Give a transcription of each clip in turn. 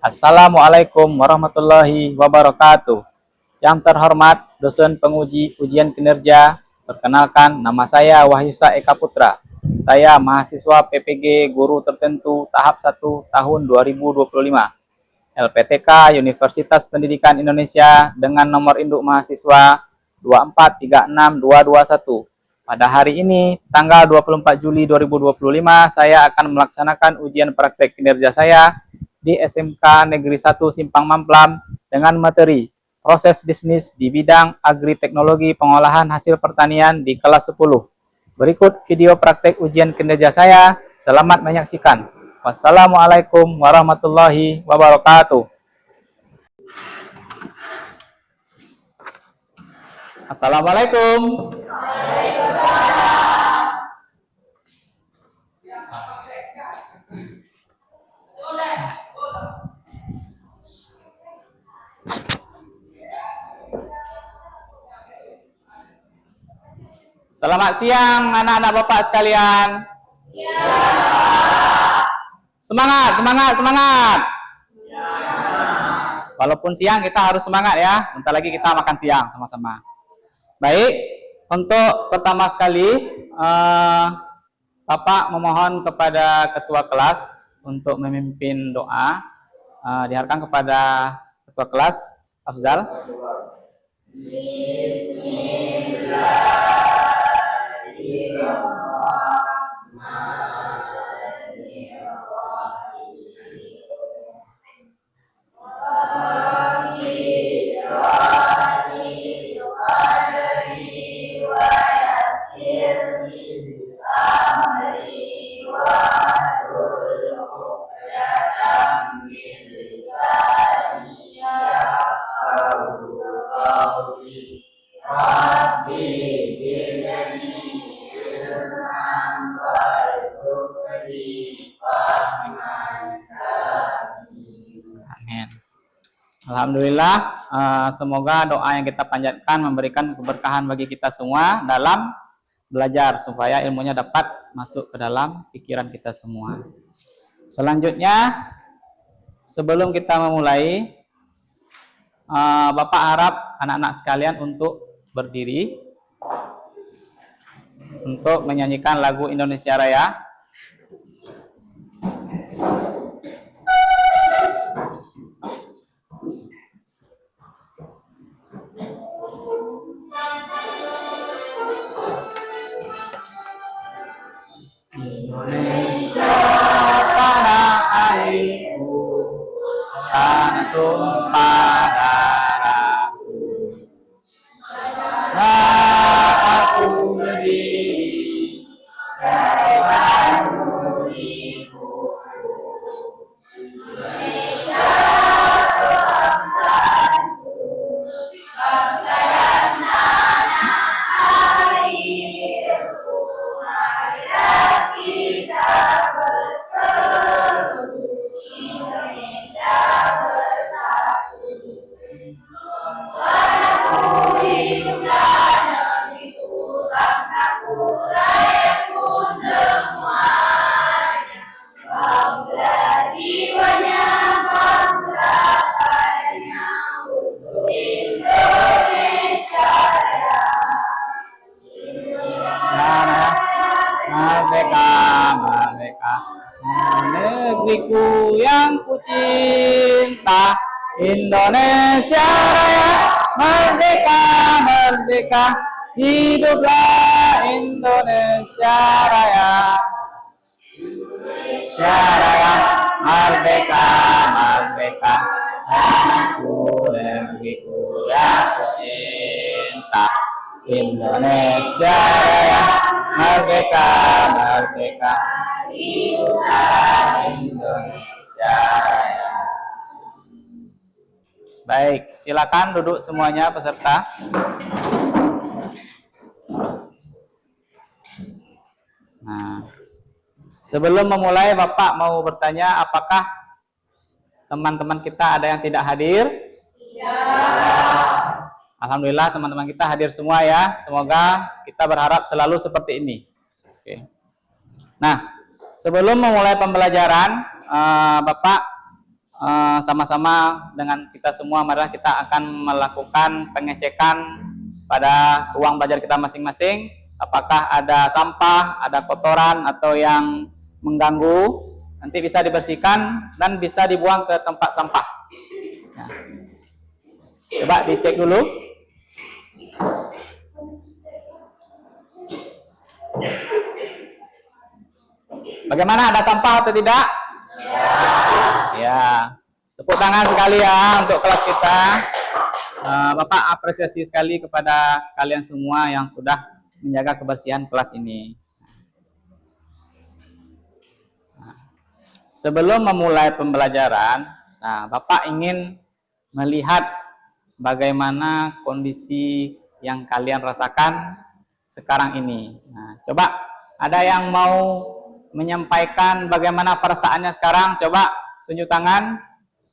Assalamualaikum warahmatullahi wabarakatuh. Yang terhormat dosen penguji ujian kinerja, perkenalkan nama saya Wahyusa Eka Putra. Saya mahasiswa PPG Guru Tertentu tahap 1 tahun 2025. LPTK Universitas Pendidikan Indonesia dengan nomor induk mahasiswa 2436221. Pada hari ini, tanggal 24 Juli 2025, saya akan melaksanakan ujian praktek kinerja saya di SMK Negeri 1 Simpang Mamplam dengan materi proses bisnis di bidang agri-teknologi pengolahan hasil pertanian di kelas 10. Berikut video praktek ujian kinerja saya. Selamat menyaksikan. Wassalamualaikum warahmatullahi wabarakatuh. Assalamualaikum. Selamat siang anak-anak Bapak sekalian. Semangat, semangat, semangat. Walaupun siang kita harus semangat ya. Bentar lagi kita makan siang sama-sama. Baik, untuk pertama sekali Bapak memohon kepada ketua kelas untuk memimpin doa. Diharapkan kepada ketua kelas Afzal. Alhamdulillah, semoga doa yang kita panjatkan memberikan keberkahan bagi kita semua dalam belajar supaya ilmunya dapat masuk ke dalam pikiran kita semua. Selanjutnya, sebelum kita memulai, Bapak harap anak-anak sekalian untuk berdiri untuk menyanyikan lagu Indonesia Raya. Indonesia tanah airku, tanah tumpah darahku. Nah, aku berdiri denganmu ibuku. Indonesia bangsaku, bangsa dan tanah airku. Marilah kita berseru, Indonesia bersatu. Padaku hiduplah negeriku, bangsaku, rakyatku semuanya. Bangga jiwanya, bangga padanya untuk Indonesia Raya. Merdeka, merdeka, negeriku yang kucinta, Indonesia Raya. Merdeka, merdeka, hiduplah Indonesia Raya. Indonesia Raya, merdeka, merdeka, negeriku yang kucinta, Indonesia Raya. Merdeka, merdeka, hiduplah Indonesia Raya. Baik, silakan duduk semuanya peserta. Nah, sebelum memulai, Bapak mau bertanya, apakah teman-teman kita ada yang tidak hadir? Ya. Alhamdulillah teman-teman kita hadir semua ya. Semoga kita berharap selalu seperti ini. Oke. Nah, sebelum memulai pembelajaran, Bapak sama-sama dengan kita semua, marilah kita akan melakukan pengecekan pada ruang belajar kita masing-masing. Apakah ada sampah, ada kotoran atau yang mengganggu, nanti bisa dibersihkan dan bisa dibuang ke tempat sampah. Nah, coba dicek dulu. Bagaimana, ada sampah atau tidak? Ya, tepuk tangan sekali ya untuk kelas kita. Bapak apresiasi sekali kepada kalian semua yang sudah menjaga kebersihan kelas ini. Sebelum memulai pembelajaran, Bapak ingin melihat bagaimana kondisi yang kalian rasakan sekarang ini. Nah, coba ada yang mau menyampaikan bagaimana perasaannya sekarang? Coba tunjuk tangan.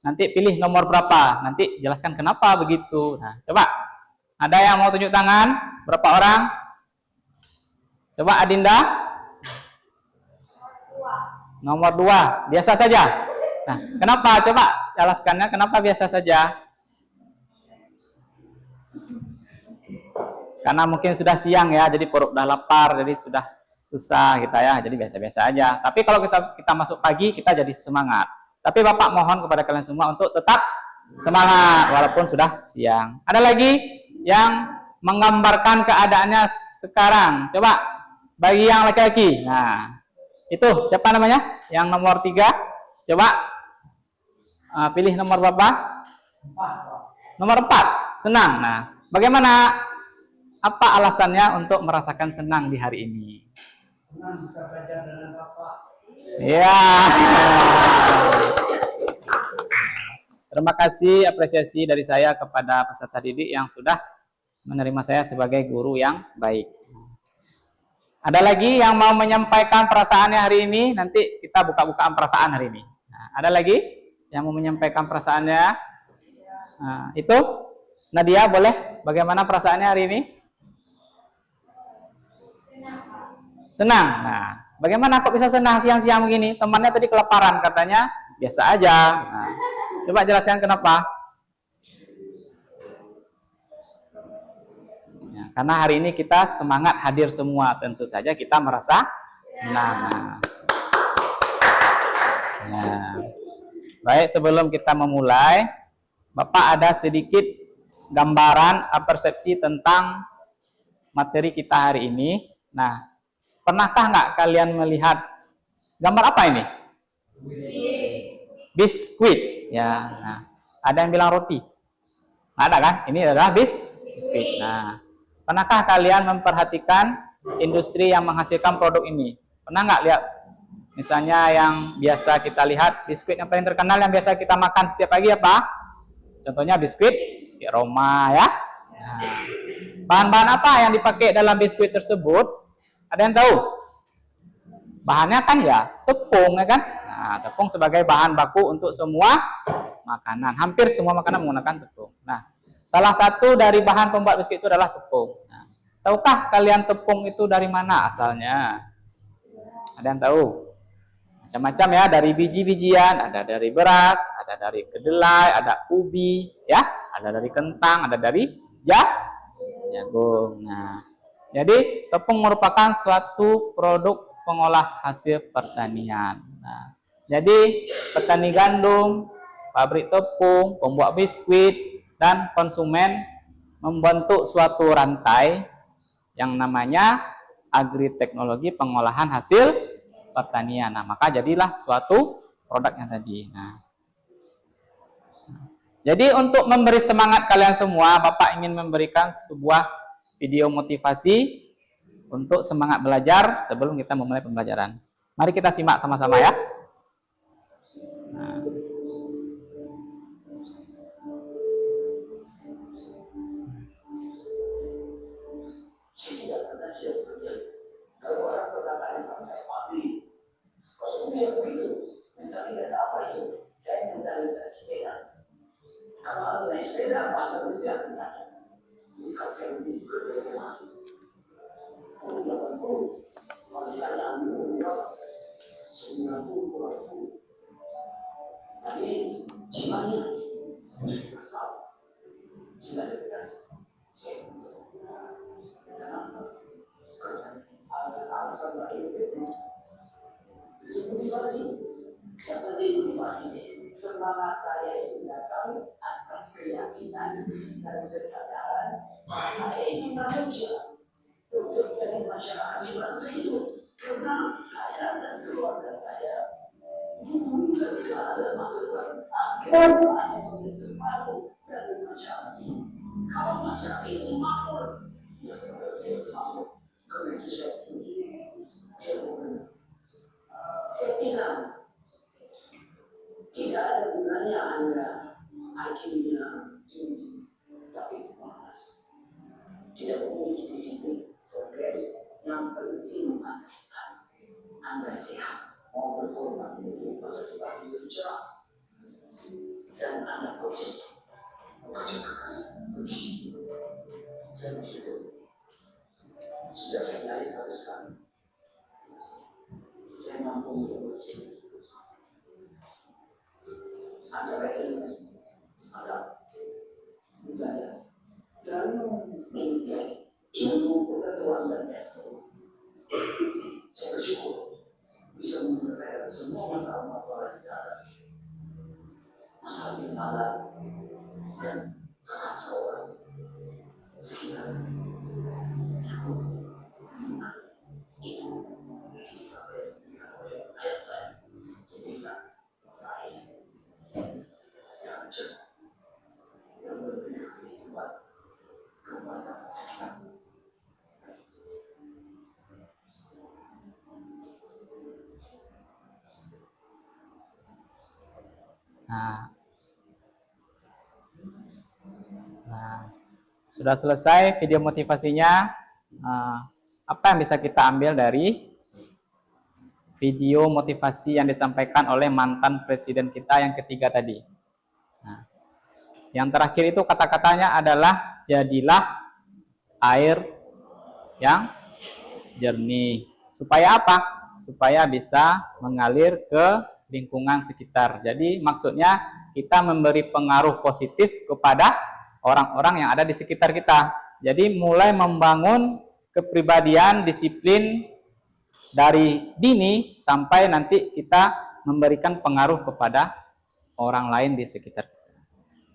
Nanti pilih nomor berapa. Nanti jelaskan kenapa begitu. Nah, coba ada yang mau tunjuk tangan? Berapa orang? Coba Adinda. Nomor 2. Biasa saja. Nah, kenapa? Coba jelaskannya kenapa biasa saja? Karena mungkin sudah siang ya, jadi perut udah lapar, jadi sudah susah kita ya, jadi biasa-biasa aja. Tapi kalau kita masuk pagi, kita jadi semangat. Tapi Bapak mohon kepada kalian semua untuk tetap semangat walaupun sudah siang. Ada lagi yang menggambarkan keadaannya sekarang. Coba bagi yang laki-laki. Nah, itu siapa namanya? Yang nomor 3. Coba pilih nomor berapa? 4. Nomor 4. Senang. Nah, bagaimana? Apa alasannya untuk merasakan senang di hari ini? Senang bisa belajar dengan Bapak. Ya. Terima kasih apresiasi dari saya kepada peserta didik yang sudah menerima saya sebagai guru yang baik. Ada lagi yang mau menyampaikan perasaannya hari ini? Nanti kita buka-bukaan perasaan hari ini. Nah, ada lagi yang mau menyampaikan perasaannya? Nah, itu Nadia, boleh? Bagaimana perasaannya hari ini? Senang. Nah, bagaimana kok bisa senang siang-siang begini? Temannya tadi kelaparan, katanya biasa aja. Nah, coba jelaskan kenapa? Ya, karena hari ini kita semangat hadir semua, tentu saja kita merasa senang. Nah, baik, sebelum kita memulai, Bapak ada sedikit gambaran persepsi tentang materi kita hari ini. Nah, pernahkah nggak kalian melihat gambar apa ini? Biskuit. Ya. Nah, ada yang bilang roti. Ada kan? Ini adalah biskuit. Nah, pernahkah kalian memperhatikan industri yang menghasilkan produk ini? Pernah nggak lihat? Misalnya yang biasa kita lihat, biskuit yang paling terkenal yang biasa kita makan setiap pagi apa? Contohnya biskuit Roma ya. Nah, bahan-bahan apa yang dipakai dalam biskuit tersebut? Ada yang tahu? Bahannya kan ya tepung ya kan? Nah, tepung sebagai bahan baku untuk semua makanan. Hampir semua makanan menggunakan tepung. Nah, salah satu dari bahan pembuat biskuit itu adalah tepung. Nah, tahukah kalian tepung itu dari mana asalnya? Ada yang tahu? Macam-macam ya, dari biji-bijian, ada dari beras, ada dari kedelai, ada ubi, ya, ada dari kentang, ada dari jagung. Nah, jadi tepung merupakan suatu produk pengolah hasil pertanian. Nah, jadi petani gandum, pabrik tepung, pembuat biskuit, dan konsumen membentuk suatu rantai yang namanya agriteknologi pengolahan hasil pertanian. Nah, maka jadilah suatu produknya tadi. Nah, jadi untuk memberi semangat kalian semua, Bapak ingin memberikan sebuah video motivasi untuk semangat belajar sebelum kita memulai pembelajaran. Mari kita simak sama-sama ya. Nah. Kalau orang perkataan sampai pagi, kalau dia begitu, minta lihat apa itu? Saya minta lihat sepeda. Kalau naik sepeda, apa kerja kita? Bukan saya lebih bekerja masuk. Kalau 80, kalau saya ambil 90%. Tapi Semangat saya itu datang atas keyakinan dan kesadaran bahwa saya ini manusia untuk dari masyarakat di bangsa itu, karena saya dan keluarga saya bukan segala masukan agar menjadi malu dari masyarakat ini. Kalau masyarakat ini makmur, ya saya masuk. Karena itu saya kira tidak ada gunanya Anda akhirnya ini, tapi malas. Tidak memiliki disiplin, yang penting Anda sehat, mau berkorban menjadi peserta hidup cerah, dan Anda konsisten bekerja keras, berdisiplin. Saya bersyukur sudah saya cari sampai sekarang. Saya mampu untuk bersih. Ada referensi, ada budaya, dan ilmu pengetahuan dan teknologi. Saya bersyukur bisa menyelesaikan semua masalah-masalah di jalan, masalah di jalan dan kekacauan sekitar itu sampai ayat saya jadikan baik yang cerah yang memberikan kehidupan kepada sekitar. Nah, sudah selesai video motivasinya. Apa yang bisa kita ambil dari video motivasi yang disampaikan oleh mantan presiden kita yang ketiga tadi? Nah, yang terakhir itu kata-katanya adalah jadilah air yang jernih. Supaya apa? Supaya bisa mengalir ke lingkungan sekitar. Jadi maksudnya kita memberi pengaruh positif kepada orang-orang yang ada di sekitar kita. Jadi mulai membangun kepribadian, disiplin dari dini sampai nanti kita memberikan pengaruh kepada orang lain di sekitar kita.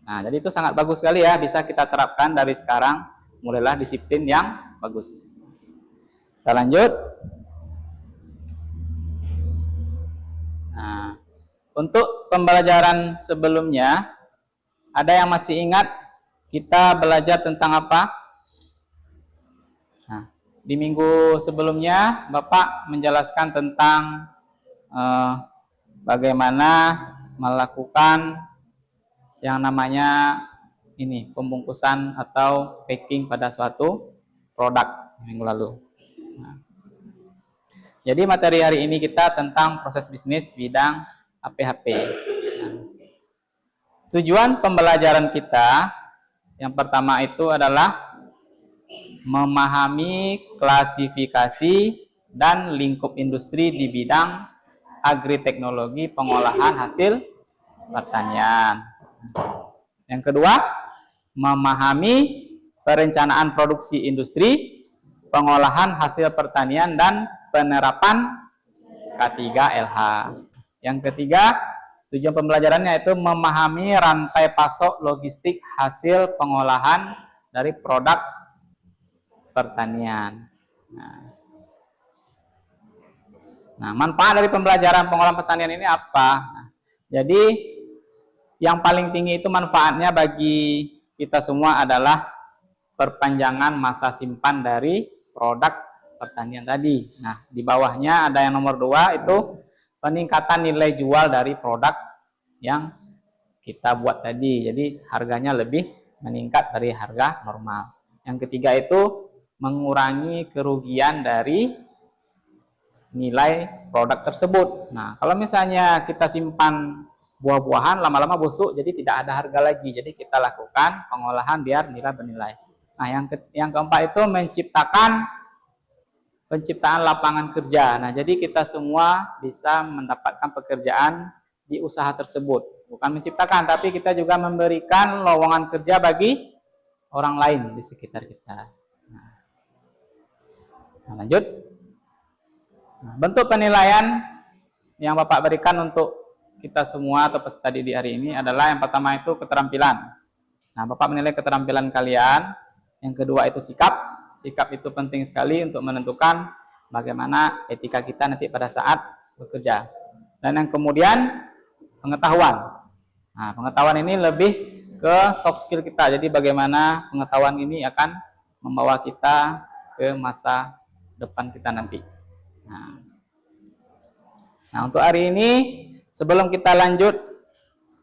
Nah, jadi itu sangat bagus sekali ya, bisa kita terapkan dari sekarang, mulailah disiplin yang bagus. Kita lanjut. Nah, untuk pembelajaran sebelumnya, ada yang masih ingat kita belajar tentang apa? Nah, di minggu sebelumnya Bapak menjelaskan tentang bagaimana melakukan yang namanya ini pembungkusan atau packing pada suatu produk minggu lalu. Nah, jadi materi hari ini kita tentang proses bisnis bidang APHP. Nah, tujuan pembelajaran kita yang pertama itu adalah memahami klasifikasi dan lingkup industri di bidang agriteknologi pengolahan hasil pertanian. Yang kedua, memahami perencanaan produksi industri, pengolahan hasil pertanian, dan penerapan K3LH. Yang ketiga, tujuan pembelajarannya itu memahami rantai pasok logistik hasil pengolahan dari produk pertanian. Nah, manfaat dari pembelajaran pengolahan pertanian ini apa? Nah, jadi yang paling tinggi itu manfaatnya bagi kita semua adalah perpanjangan masa simpan dari produk pertanian tadi. Nah, di bawahnya ada yang nomor 2 itu peningkatan nilai jual dari produk yang kita buat tadi. Jadi harganya lebih meningkat dari harga normal. Yang ketiga itu mengurangi kerugian dari nilai produk tersebut. Nah, kalau misalnya kita simpan buah-buahan lama-lama busuk, jadi tidak ada harga lagi. Jadi kita lakukan pengolahan biar nilai bernilai. Nah, yang keempat itu penciptaan lapangan kerja. Nah, jadi kita semua bisa mendapatkan pekerjaan di usaha tersebut. Bukan menciptakan, tapi kita juga memberikan lowongan kerja bagi orang lain di sekitar kita. Nah, lanjut. Nah, bentuk penilaian yang Bapak berikan untuk kita semua atau peserta didik hari ini adalah yang pertama itu keterampilan. Nah, Bapak menilai keterampilan kalian. Yang kedua itu sikap. Sikap itu penting sekali untuk menentukan bagaimana etika kita nanti pada saat bekerja. Dan yang kemudian pengetahuan. Nah, pengetahuan ini lebih ke soft skill kita. Jadi bagaimana pengetahuan ini akan membawa kita ke masa depan kita nanti. Nah, untuk hari ini sebelum kita lanjut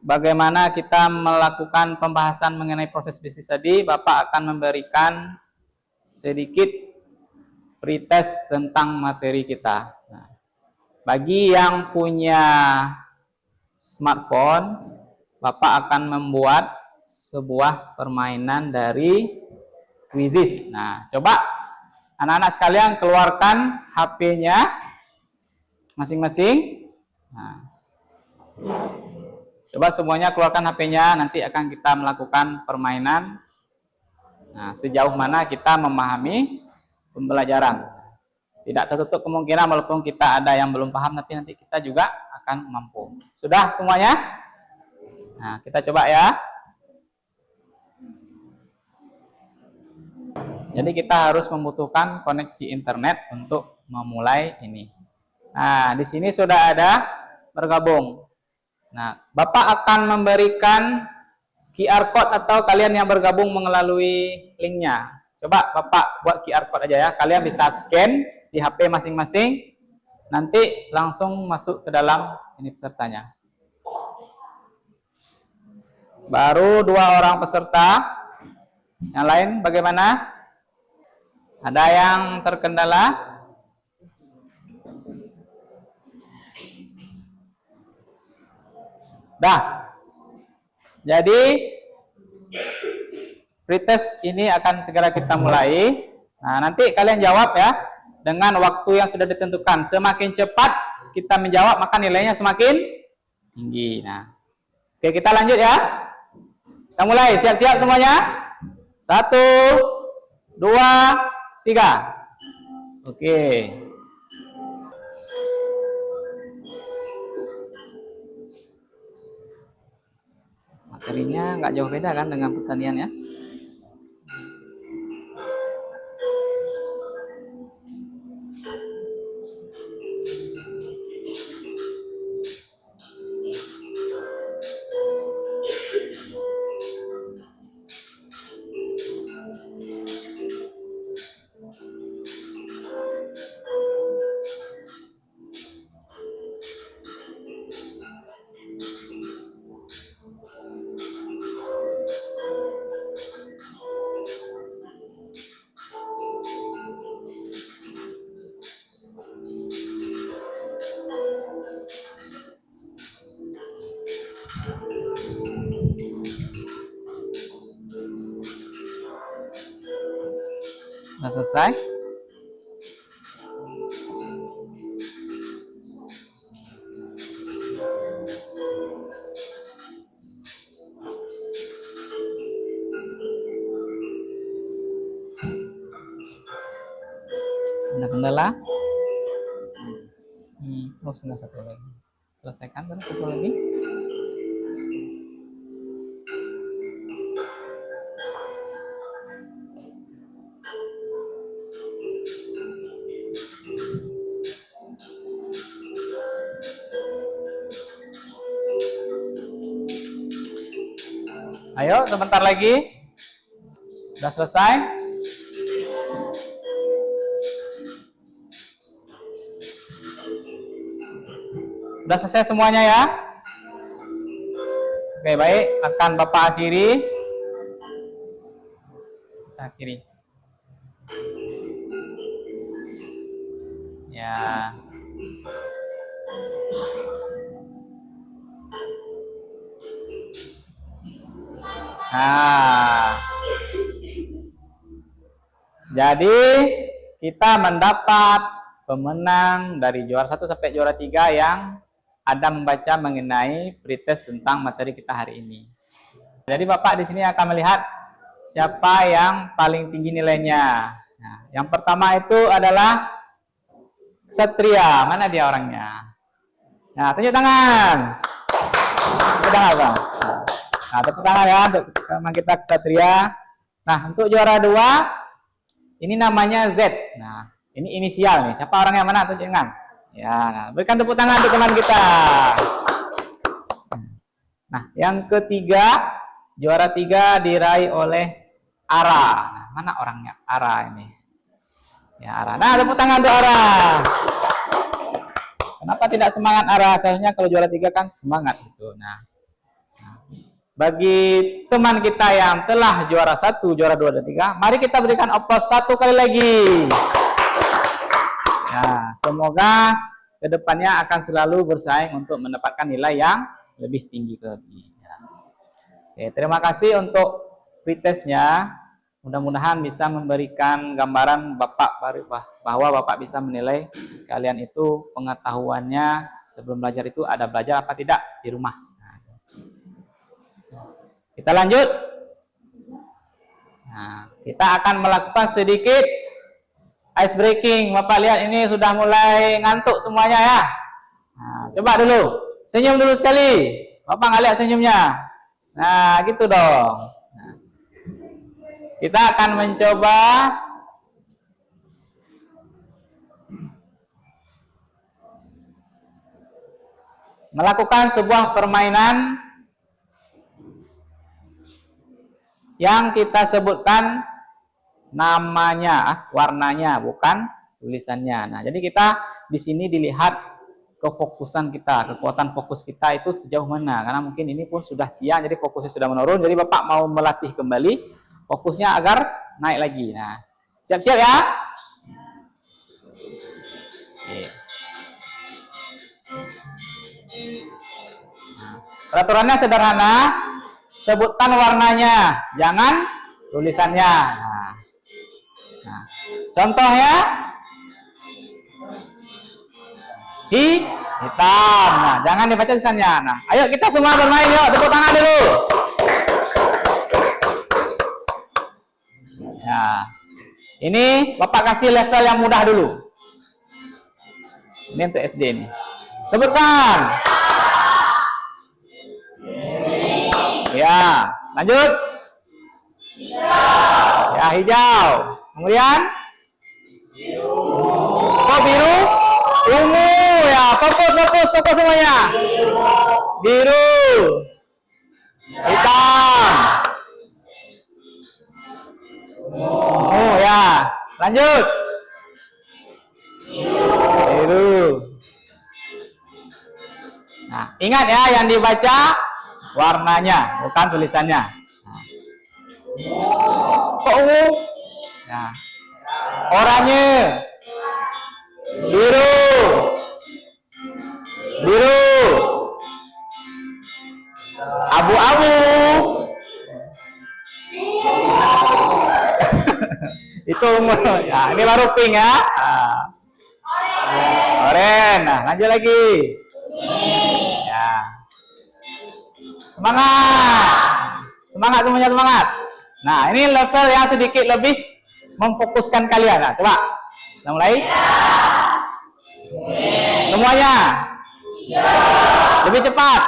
bagaimana kita melakukan pembahasan mengenai proses bisnis tadi, Bapak akan memberikan sedikit pretest tentang materi kita. Nah, bagi yang punya smartphone, Bapak akan membuat sebuah permainan dari Quizizz. Nah, coba anak-anak sekalian keluarkan HP-nya masing-masing. Nah, coba semuanya keluarkan HP-nya, nanti akan kita melakukan permainan. Nah, sejauh mana kita memahami pembelajaran. Tidak tertutup kemungkinan walaupun kita ada yang belum paham, tapi nanti kita juga akan mampu. Sudah semuanya? Nah, kita coba ya. Jadi kita harus membutuhkan koneksi internet untuk memulai ini. Nah, di sini sudah ada bergabung. Nah, Bapak akan memberikan QR code atau kalian yang bergabung melalui linknya. Coba Bapak buat QR code aja ya. Kalian bisa scan di HP masing-masing. Nanti langsung masuk ke dalam ini pesertanya. Baru 2 orang peserta. Yang lain bagaimana? Ada yang terkendala? Dah. Jadi pretest ini akan segera kita mulai. Nah, nanti kalian jawab ya dengan waktu yang sudah ditentukan. Semakin cepat kita menjawab maka nilainya semakin tinggi. Nah, oke, kita lanjut ya. Kita mulai. Siap-siap semuanya? 1, 2, 3. Oke. Materinya nggak jauh beda kan dengan pertanian ya. Sudah selesai? Ada kendala? Oh, tinggal satu lagi. Selesaikan baru satu lagi. Ayo, sebentar lagi. Sudah selesai? Sudah selesai semuanya ya? Oke, baik. Akan Bapak akhiri. Bisa akhiri. Ya. Nah, jadi kita mendapat pemenang dari juara 1 sampai juara 3 yang ada membaca mengenai pretest tentang materi kita hari ini. Jadi Bapak di sini akan melihat siapa yang paling tinggi nilainya. Nah, yang pertama itu adalah Ksatria. Mana dia orangnya? Nah, tunjuk tangan. Tunjuk tangan, Bang. Nah, tepuk tangan ya untuk teman kita Ksatria. Nah, untuk juara 2 ini namanya Z. Nah, ini inisial nih. Siapa orangnya, mana? Tunjuk tangan. Ya, nah, berikan tepuk tangan untuk teman kita. Nah, yang ketiga, juara 3 diraih oleh Ara. Nah, mana orangnya? Ara ini. Ya, Ara. Nah, tepuk tangan untuk Ara. Kenapa tidak semangat Ara? Seharusnya kalau juara 3 kan semangat gitu. Nah, bagi teman kita yang telah juara 1, juara 2 dan 3, mari kita berikan oplos 1 kali lagi. Ya, semoga kedepannya akan selalu bersaing untuk mendapatkan nilai yang lebih tinggi lagi. Ya. Oke, terima kasih untuk pretestnya. Mudah-mudahan bisa memberikan gambaran Bapak bahwa Bapak bisa menilai kalian itu pengetahuannya sebelum belajar itu ada belajar apa tidak di rumah. Nah, kita lanjut. Nah, kita akan melakukan sedikit ice breaking. Bapak lihat ini sudah mulai ngantuk semuanya ya. Nah, coba dulu. Senyum dulu sekali. Bapak nggak lihat senyumnya. Nah, gitu dong. Nah, kita akan mencoba melakukan sebuah permainan yang kita sebutkan namanya, warnanya, bukan tulisannya. Nah, jadi kita di sini dilihat kefokusan kita, kekuatan fokus kita itu sejauh mana. Karena mungkin ini pun sudah siang, jadi fokusnya sudah menurun. Jadi Bapak mau melatih kembali fokusnya agar naik lagi. Nah, siap-siap ya. Oke. Nah, peraturannya sederhana. Sebutkan warnanya, jangan tulisannya. Nah, contohnya hitam. Nah, jangan dibaca tulisannya. Nah, ayo kita semua bermain yuk. Tepuk tangan dulu. Ya, ini Bapak kasih level yang mudah dulu. Ini untuk SD ini. Sebutkan. Ya, lanjut. Ya, hijau. Kemudian kok biru? Ungu ya. Fokus semuanya. Biru. Hitam. Oh ya. Lanjut. Biru. Nah, ingat ya yang dibaca warnanya, bukan tulisannya. Nah. Kok ungu? Nah. Oranye. Biru. Biru. Abu-abu. Itu ungu. Ya, ini baru pink ya. Nah. Oren. Nah, lanjut lagi. Ya. Semangat. Semangat semuanya, semangat. Nah, ini level yang sedikit lebih memfokuskan kalian. Nah, coba. Kita mulai. Semuanya. Lebih cepat.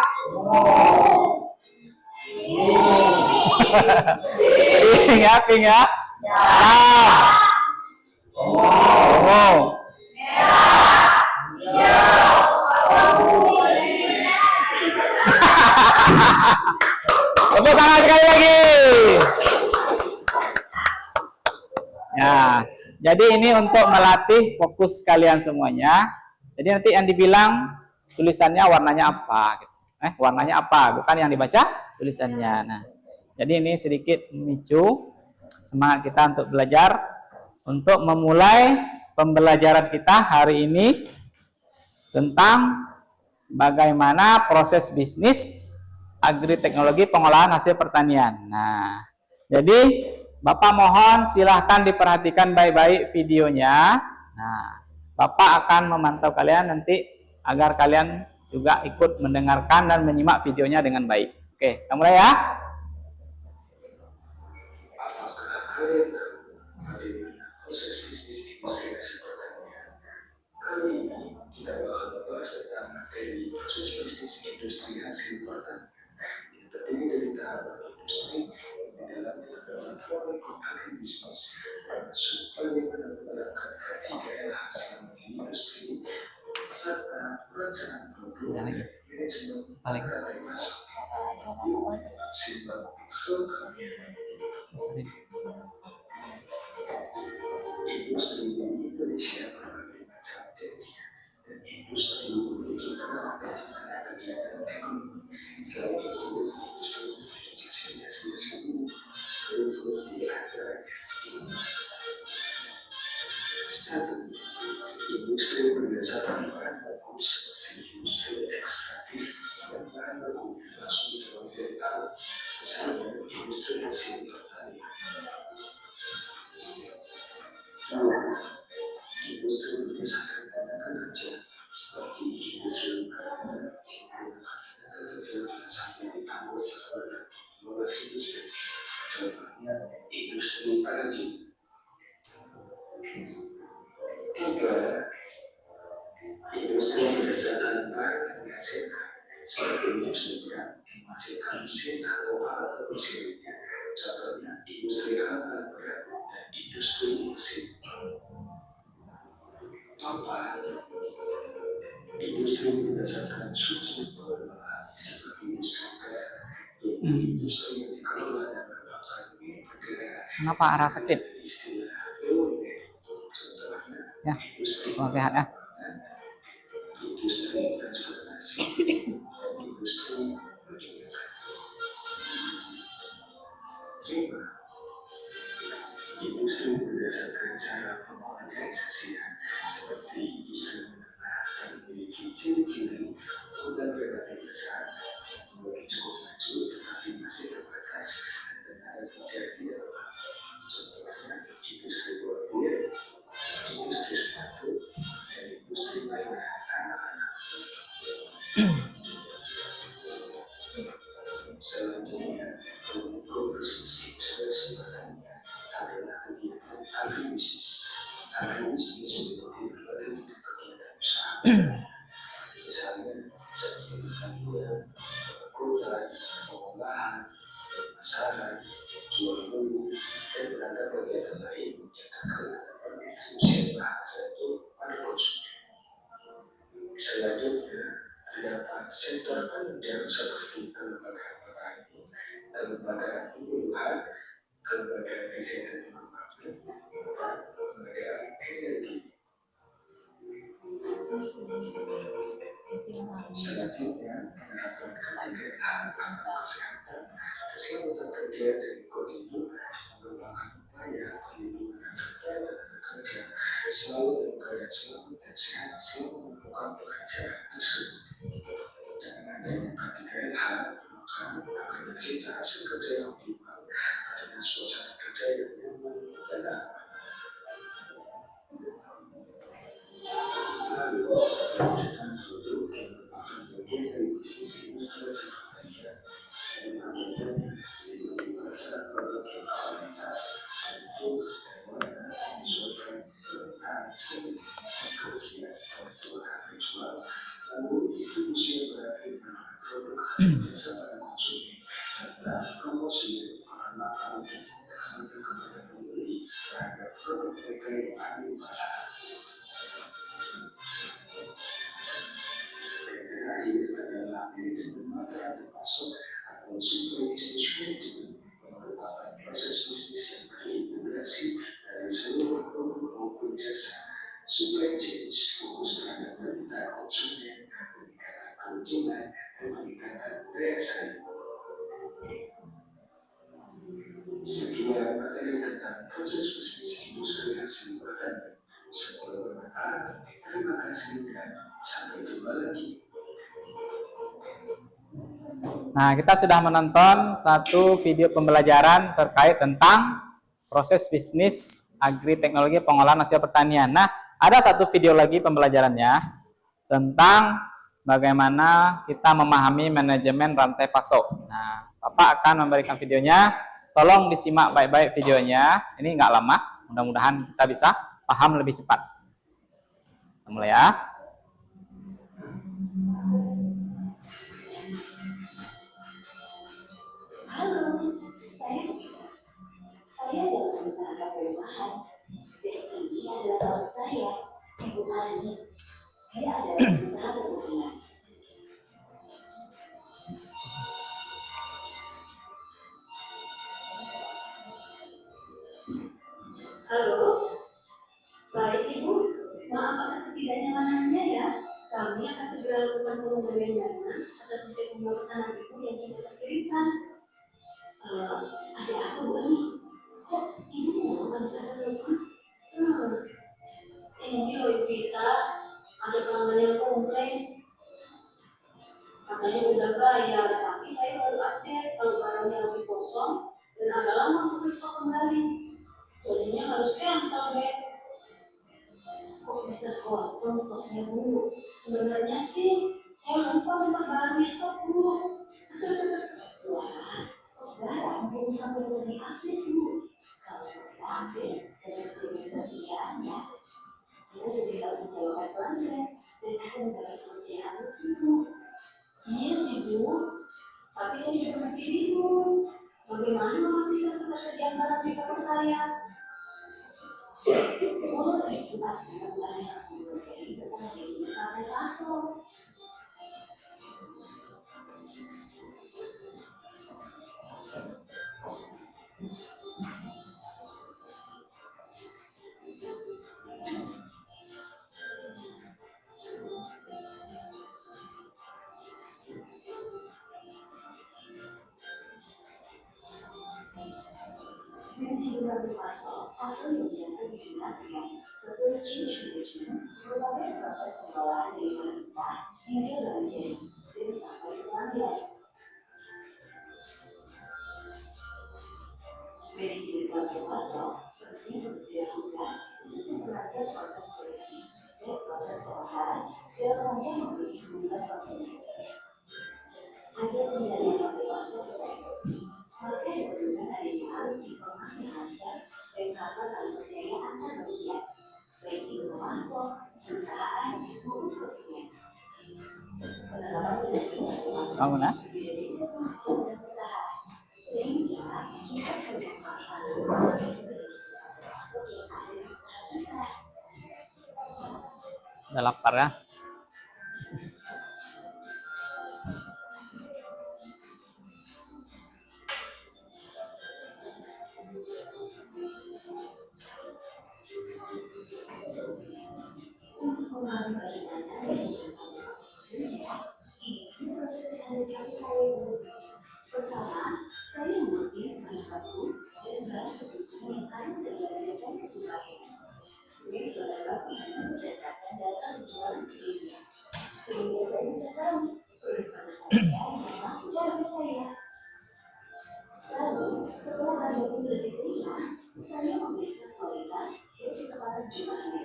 Pink ya, pink ya. Oh. Tepuk tangan sekali lagi. Ya, jadi ini untuk melatih fokus kalian semuanya. Jadi nanti yang dibilang tulisannya warnanya apa gitu. Warnanya apa, bukan yang dibaca tulisannya. Nah, jadi ini sedikit memicu semangat kita untuk belajar, untuk memulai pembelajaran kita hari ini tentang bagaimana proses bisnis agri-teknologi pengolahan hasil pertanian. Nah, jadi Bapak mohon silahkan diperhatikan baik-baik videonya. Nah, Bapak akan memantau kalian nanti agar kalian juga ikut mendengarkan dan menyimak videonya dengan baik. Oke, kita mulai ya. Apakah ada yang tahu bagaimana proses bisnis investigasi pertanian? Kali ini kita bakal membahas tentang materi proses bisnis industri hasil pertanian yang terdiri dari tahapan industri yang di dalamnya terdapat produk agribisnis termasuk bagaimana menerapkan ketiga hasil di industri serta perencanaan produk dan manajemen rantai pasok. Yuk, simak selengkapnya. Industri di Indonesia berbagai macam jenisnya, dan industri memiliki berbagai kegiatan ekonomi. Selain itu, industri memiliki spesialisasi tersebut berfungsi antaranya. Satu, industri berdasarkan bahan baku seperti industri ekstraktif dan bahan baku langsung dari alam, misalnya industri hasil pertanian. Dua, industri berdasarkan tenaga kerja seperti industri makanan yang menggunakan tenaga kerja sampai di anggota keluarga industri, contohnya industri kerajinan. Tiga, industri berdasarkan bahan yang dihasilkan seperti industri yang menghasilkan mesin atau alat produksi lainnya, contohnya industri alat berat dan industri mesin. Empat, industri berdasarkan sumber pengelolaan seperti industri negara, yaitu industri yang dikelola dan mengembangkan milik negara. Kenapa arah sakit? Istilah BUMN, contohnya Ya, industri sehat ya. industri transportasi, dan industri perdagangan. Lima, industri berdasarkan cara pengorganisasian seperti industri menengah dan memiliki ciri-ciri modal relatif besar, teknologi cukup maju tetapi masih terbatas dan tenaga kerja tidak tetap. Contohnya industri bordir, industri sepatu, dan industri mainan anak-anak. Selanjutnya, produksi industri pertanian adalah kegiatan agribisnis. Agribisnis memiliki berbagai bidang kegiatan usaha, misalnya seperti pertanian, perkebunan, pengolahan, pemasaran, jual beli, dan beragam kegiatan lain yang terkait dengan distribusi bahan tertentu pada konsumen. Selanjutnya, terdapat sektor penunjang seperti kelembagaan petani, kelembagaan penyuluhan, kelembagaan riset dan pengembangan, dan kelembagaan energi. Selanjutnya, penerapan ketiga hal tentang kesehatan, keselamatan kerja dan lingkungan, mengembangkan upaya perlindungan serta tenaga kerja selalu dalam keadaan selamat dan sehat selama melakukan pekerjaan tersebut. Dengan adanya ketiga hal, maka akan tercipta hasil kerja yang optimal dengan suasana kerja yang nyaman dan aman. Lalu, perencanaan produk yang merupakan bagian dari bisnis industri pertanian yang berkaitan dengan perencanaan produk yang kualitas, bentuk, dan warna menyesuaikan permintaan dan kebutuhan kebutuhan penjual, lalu distribusi yang berarti menawarkan produk jasa pada konsumen, serta promosi dan bahan makanan dan kepada pembeli terhadap produk mereka yang ada di pasar. Dan terakhir adalah manajemen rantai pasok atau supply chain management yang merupakan proses bisnis yang terintegrasi dari seluruh produk maupun jasa. Supply chain fokus terhadap permintaan konsumen, peningkatan keuntungan, dan peningkatan daya saing. Sekian materi tentang proses bisnis industri hasil pertanian. Saya berkata, terima kasih dan sampai jumpa lagi. Nah, kita sudah menonton satu video pembelajaran terkait tentang proses bisnis agri-teknologi pengolahan hasil pertanian. Nah, ada satu video lagi pembelajarannya tentang bagaimana kita memahami manajemen rantai pasok. Nah, Bapak akan memberikan videonya. Tolong disimak baik-baik videonya. Ini nggak lama. Mudah-mudahan kita bisa paham lebih cepat. Kita mulai ya. Halo, saya Mira. Saya adalah pengusaha kafe rumahan. Dan ini adalah kawan saya, Ibu Ani. Dia adalah pengusaha keturunan. Halo, baik Ibu. Maaf atas ketidaknyamanannya ya. Kami akan segera lakukan pengembalian dana atas tiket bunga pesanan Ibu yang tidak terkirimkan. Ada apa Bu Ani? Kok Ibu nggak bisa telepon? Ini loh Ibu Rita, ada pelanggan yang komplain. Katanya udah bayar, tapi saya baru update kalau barangnya lagi kosong dan agak lama untuk restock kembali. Jadinya harus cancel deh. Kok bisa kosong stoknya Bu? Sebenarnya sih saya lupa tempat baru di stok Bu. Wah, stok barang belum sampai lebih update Bu. Kalau stok update dan rekomendasinya, kita jadi harus menjawabkan pelanggan dan akan mendapat pekerjaan Bu. Iya sih Bu, tapi saya juga masih bingung. Bagaimana memastikan ketersediaan barang di toko saya? Oh, itu artinya bukan harus membeli tentang diri rantai pasok. Manajemen rantai pasok atau yang biasa dikenal dengan supply chain management merupakan proses pengelolaan dari pemerintah hingga bagian dari sampai ke pelanggan. Manajemen rantai pasok penting untuk dilakukan untuk memperhatikan proses produksi dan proses pemasaran dalam rangka memberi kebutuhan konsumen. Agar pengendalian rantai pasok bisa efektif, maka diperlukan adanya arus informasi lancar dan rasa saling percaya antar bagian, baik itu pemasok, perusahaan, maupun konsumen. Penerapan pengendalian rantai pasok Bangun ya. berbeda dengan pemasok dan usaha, sehingga kita perlu memahami rantai pasok yang ada di usaha kita. Udah lapar ya. Untuk memahami bagaimana manajemen rantai pasok bekerja, ini proses rehabilitasi saya Bu. Pertama, saya mengerti sebagai baku dan barang kebutuhan yang harus dilakukan ke supplier. Ini sudah baku ini berdasarkan data penjualan sebelumnya, sehingga saya bisa tahu produk mana saja yang mampu dari saya. Lalu, setelah barang baku sudah diterima, saya memeriksa kualitas dan ketepatan jumlahnya.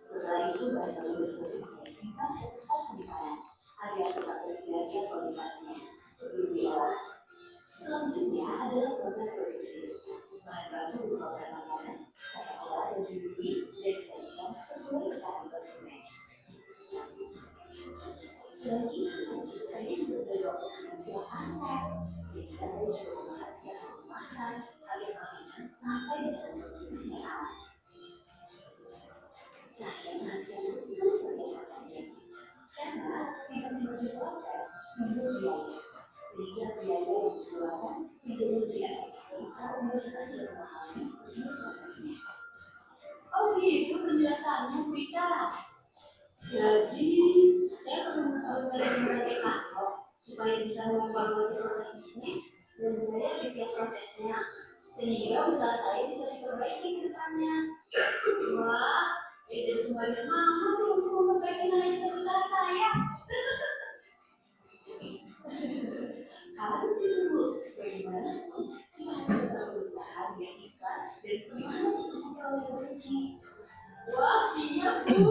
Setelah itu barang baku tersebut saya simpan ke tempat penyimpanan agar tetap terjaga kualitasnya sebelum diolah. Selanjutnya adalah proses produksi. Bahan baku berupa makanan, saya olah dan dibuat dan disajikan sesuai pesanan konsumen. Selain itu, saya juga berdoa siap antar, sehingga saya juga memperhatikan kemasan agar makanan sampai di tangan konsumen yang aman. Saya perhatikan betul setiap prosesnya, karena di masing-masing proses menurut biaya, sehingga biaya yang dikeluarkan menjadi lebih efektif kalau kita sudah memahami setiap prosesnya. Oh gitu penjelasannya Bu Ita. Jadi saya perlu mengetahui bagaimana rantai pasok supaya bisa mengevaluasi proses bisnis dan membayar di tiap prosesnya, sehingga usaha saya bisa diperbaiki ke depannya. Wah, saya jadi kembali semangat untuk memperbaiki manajemen usaha saya. Harus itu Bu, bagaimanapun kita harus tetap berusaha biar ikhlas dan semangat untuk memperoleh rezeki. Wah, siap Bu.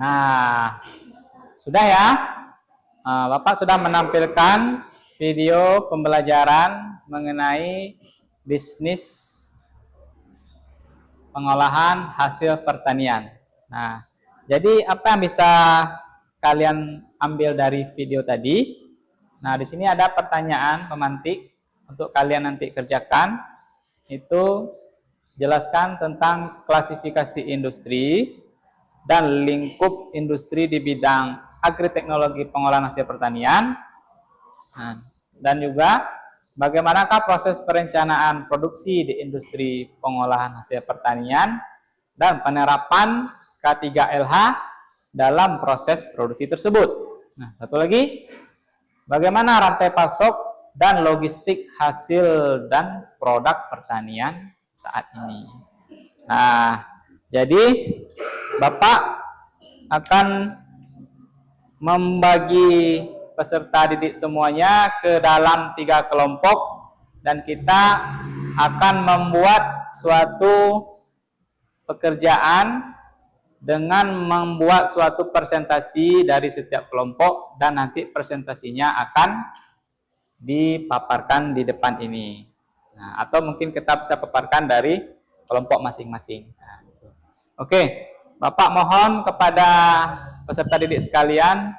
Nah, sudah ya. Bapak sudah menampilkan video pembelajaran mengenai bisnis pengolahan hasil pertanian. Nah, jadi apa yang bisa kalian ambil dari video tadi? Nah, di sini ada pertanyaan pemantik untuk kalian nanti kerjakan. Itu jelaskan tentang klasifikasi industri dan lingkup industri di bidang agriteknologi pengolahan hasil pertanian. Nah, dan juga bagaimanakah proses perencanaan produksi di industri pengolahan hasil pertanian dan penerapan K3LH dalam proses produksi tersebut. Nah, satu lagi, bagaimana rantai pasok dan logistik hasil dan produk pertanian saat ini. Nah, jadi Bapak akan membagi peserta didik semuanya ke dalam 3 kelompok dan kita akan membuat suatu pekerjaan dengan membuat suatu presentasi dari setiap kelompok dan nanti presentasinya akan dipaparkan di depan ini. Nah, atau mungkin kita bisa paparkan dari kelompok masing-masing. Nah, oke, Bapak mohon kepada peserta didik sekalian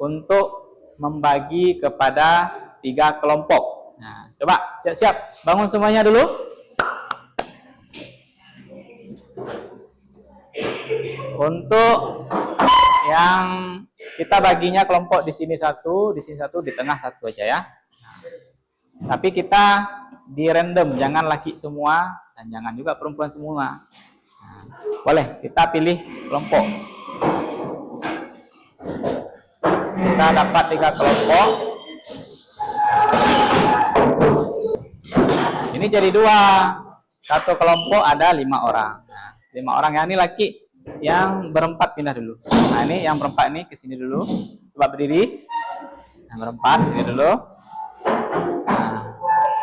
untuk membagi kepada 3 kelompok. Nah, coba siap-siap bangun semuanya dulu. Untuk yang kita baginya kelompok di sini 1, di sini 1, di tengah 1 aja ya. Nah, tapi kita di random, jangan laki semua dan jangan juga perempuan semua. Nah, boleh kita pilih kelompok. Kita dapat 3 kelompok. Ini jadi 2. Satu kelompok ada 5 orang. Nah, 5 orang yang ini laki, yang berempat pindah dulu. Nah, ini yang berempat ini ke sini dulu. Coba berdiri. Yang berempat sini dulu. Nah,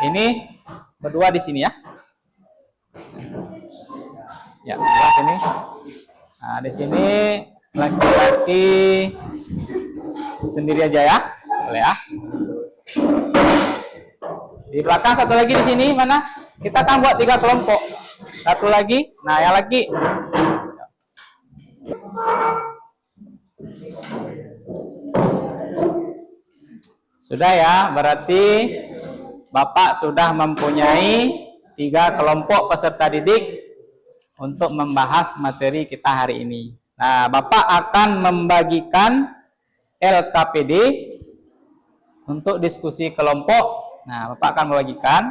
ini berdua di sini ya. Ya, berdua sini. Nah, di sini laki-laki sendiri aja ya. Boleh ya. Di belakang satu lagi di sini mana? Kita akan buat 3 kelompok. Satu lagi. Nah, yang lagi. Sudah ya, berarti Bapak sudah mempunyai 3 kelompok peserta didik untuk membahas materi kita hari ini. Nah, Bapak akan membagikan LKPD untuk diskusi kelompok. Nah, Bapak akan membagikan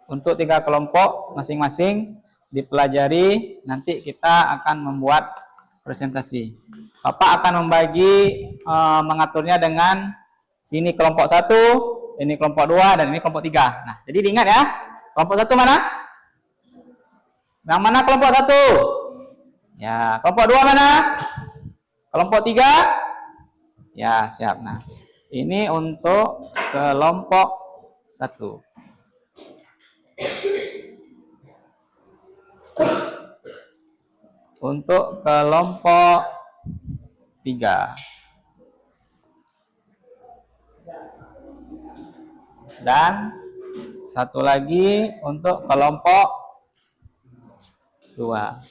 untuk 3 kelompok masing-masing dipelajari. Nanti kita akan membuat presentasi. Bapak akan membagi mengaturnya dengan sini kelompok 1, ini kelompok 2, dan ini kelompok 3. Nah, jadi diingat ya. Kelompok 1 mana? Yang mana kelompok 1? Ya, kelompok 2 mana? Kelompok 3? Ya, siap. Nah, ini untuk kelompok 1. Untuk kelompok 3. Dan satu lagi untuk kelompok 2.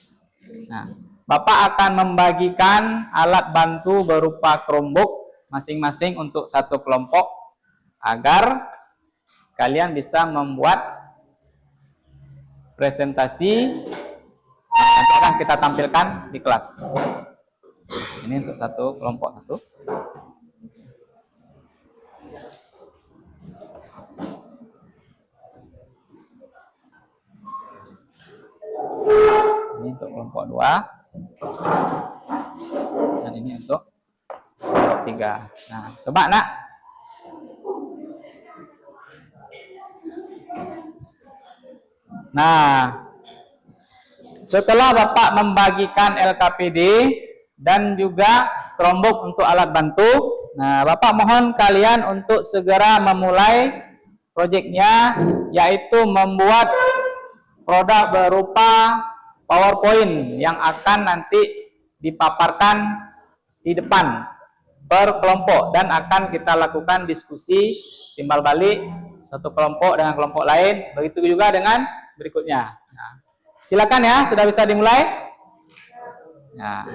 Nah, Bapak akan membagikan alat bantu berupa Chromebook masing-masing untuk 1 kelompok agar kalian bisa membuat presentasi nanti akan kita tampilkan di kelas. Ini untuk 1 kelompok 1. Ini untuk kelompok 2. Dan ini untuk kelompok 3. Nah, coba nak. Nah, setelah Bapak membagikan LKPD dan juga Chromebook untuk alat bantu, nah Bapak mohon kalian untuk segera memulai proyeknya, yaitu membuat produk berupa PowerPoint yang akan nanti dipaparkan di depan per kelompok dan akan kita lakukan diskusi timbal balik satu kelompok dengan kelompok lain, begitu juga dengan berikutnya. Nah, silakan ya, sudah bisa dimulai. Nah.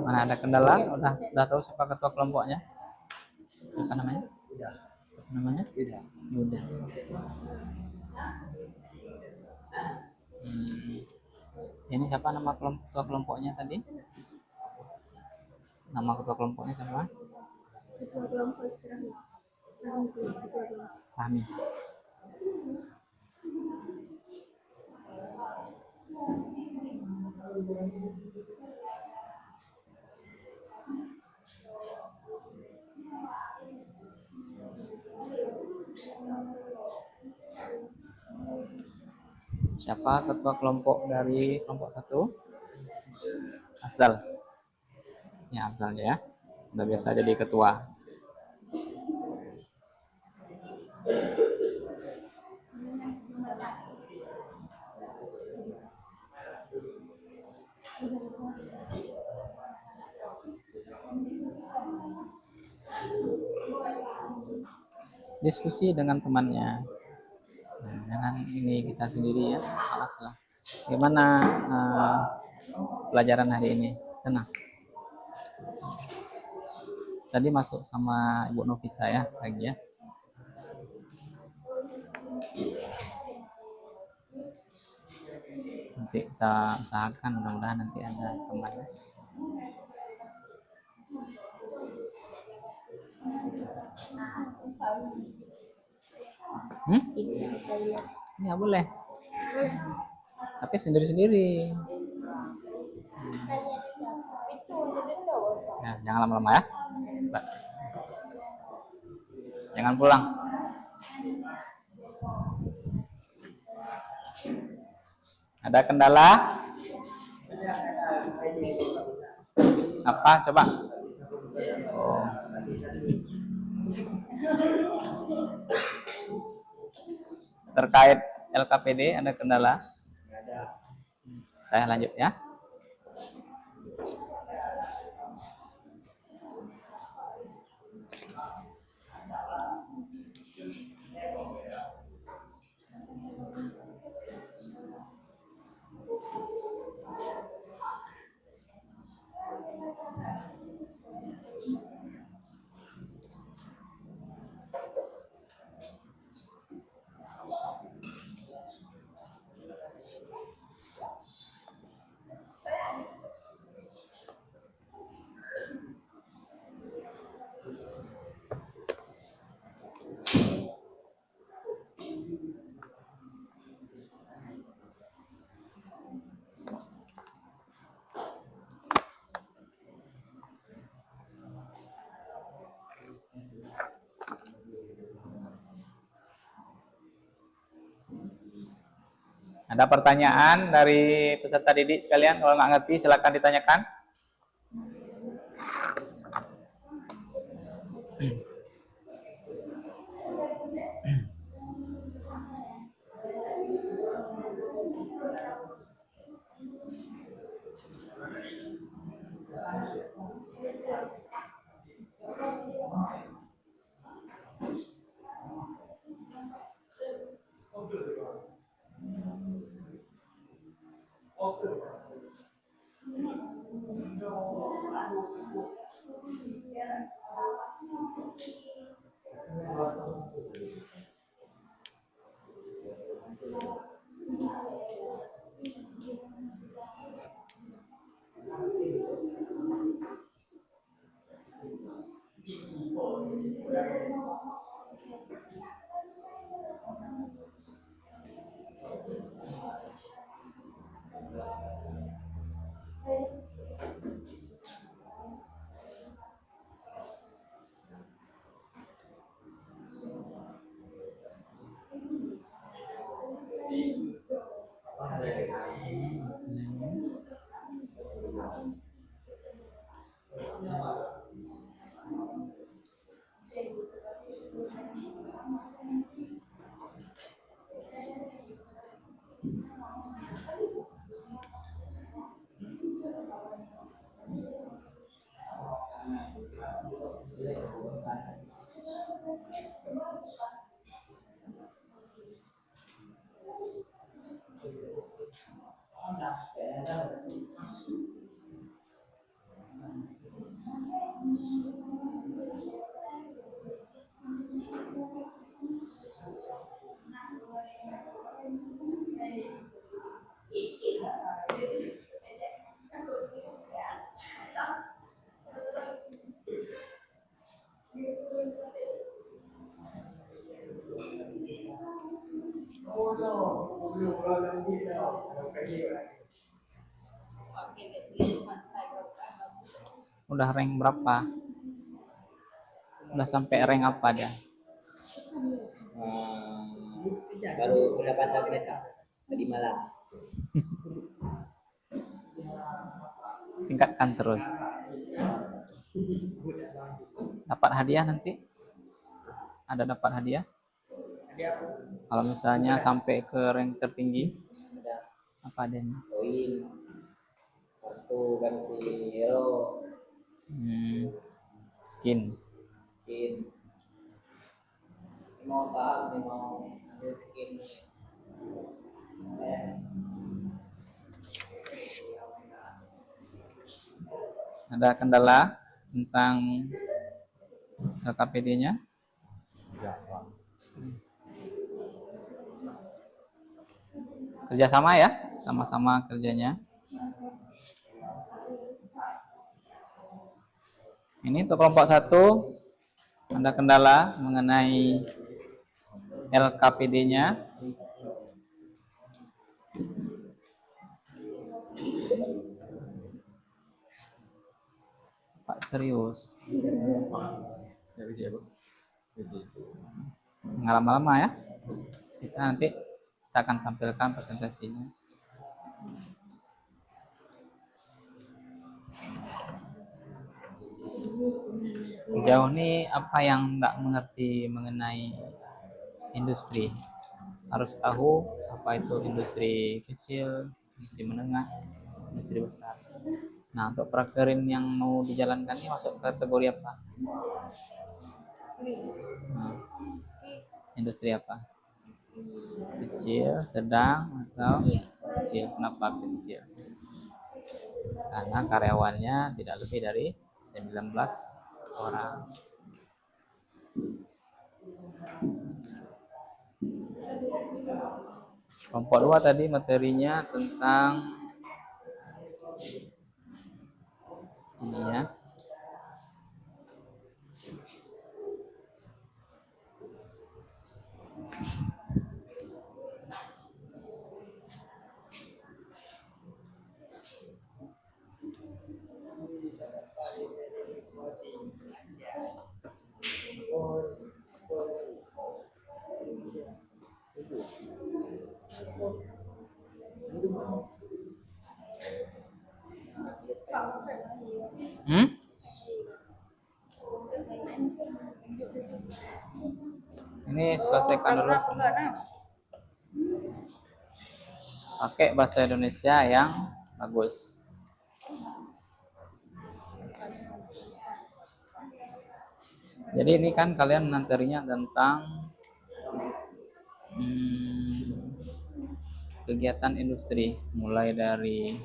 Mana ada kendala? Udah tahu siapa ketua kelompoknya? Siapa namanya? Siapa namanya? Yuda. Ini siapa nama ketua kelompoknya tadi? Nama ketua kelompoknya siapa? Ketua kelompok Fahmi. Siapa ketua kelompok dari kelompok 1? Afzal. Ya, Afzal ya. Udah biasa jadi ketua. Diskusi dengan temannya. Nah, jangan ini kita sendiri ya. Salah. Gimana pelajaran hari ini? Senang? Tadi masuk sama Ibu Novita ya lagi ya. Nanti kita usahakan mudah-mudahan nanti ada temannya. Ya boleh. Tapi sendiri-sendiri. Ya, jangan lama-lama ya. Jangan pulang. Ada kendala? Apa? Coba. Oh. Terkait LKPD ada kendala? Saya lanjut ya. Ada pertanyaan dari peserta didik sekalian? Kalau nggak ngerti silakan ditanyakan. Udah rank berapa? Udah sampai rank apa dia? Baru mendapatkan mereka tadi malam. Tingkatkan terus. Dapat hadiah nanti? Ada dapat hadiah? Kalau misalnya sampai ke rank tertinggi, Ada apa adanya? koin, kartu ganti hero, Skin. skin. Ini mau tahan, ini mau ambil skin. Ada kendala tentang LKPD-nya? Kerjasama ya, sama-sama kerjanya. Ini untuk kelompok 1 ada kendala mengenai LKPD-nya. Pak serius. Nggak lama-lama ya. Nanti kita akan tampilkan presentasinya. Sejauh ini apa yang nggak mengerti mengenai industri? Harus tahu apa itu industri kecil, industri menengah, industri besar. Nah, untuk prakerin yang mau dijalankan ini masuk kategori apa? Nah, industri apa? Kecil, sedang, atau kecil? Kenapa bisa kecil? Karena karyawannya tidak lebih dari 19 orang. Kelompok 2 tadi materinya tentang ini ya. Ini selesaikan dulu semua. Pakai bahasa Indonesia yang bagus. Jadi ini kan kalian materinya tentang kegiatan industri, mulai dari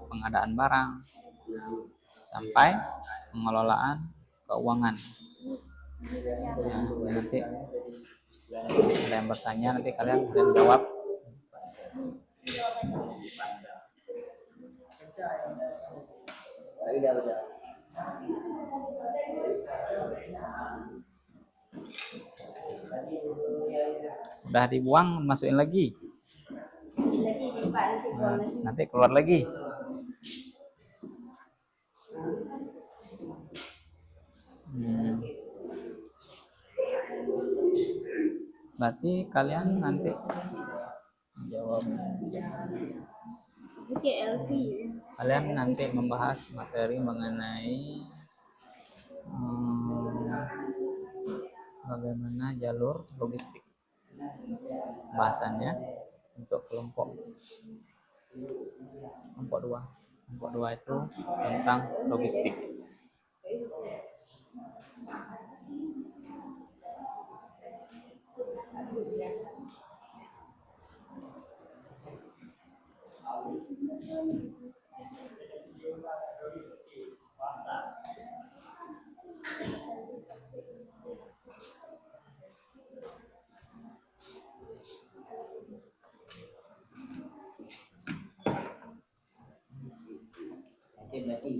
pengadaan barang sampai pengelolaan keuangan. Nah, nanti ada yang bertanya, nanti kalian jawab. Udah dibuang, masukin lagi. Nah, nanti keluar lagi. Berarti kalian nanti jawab. Kalian nanti membahas materi mengenai bagaimana jalur logistik. Bahasannya untuk kelompok 2. Kelompok 2 itu tentang logistik.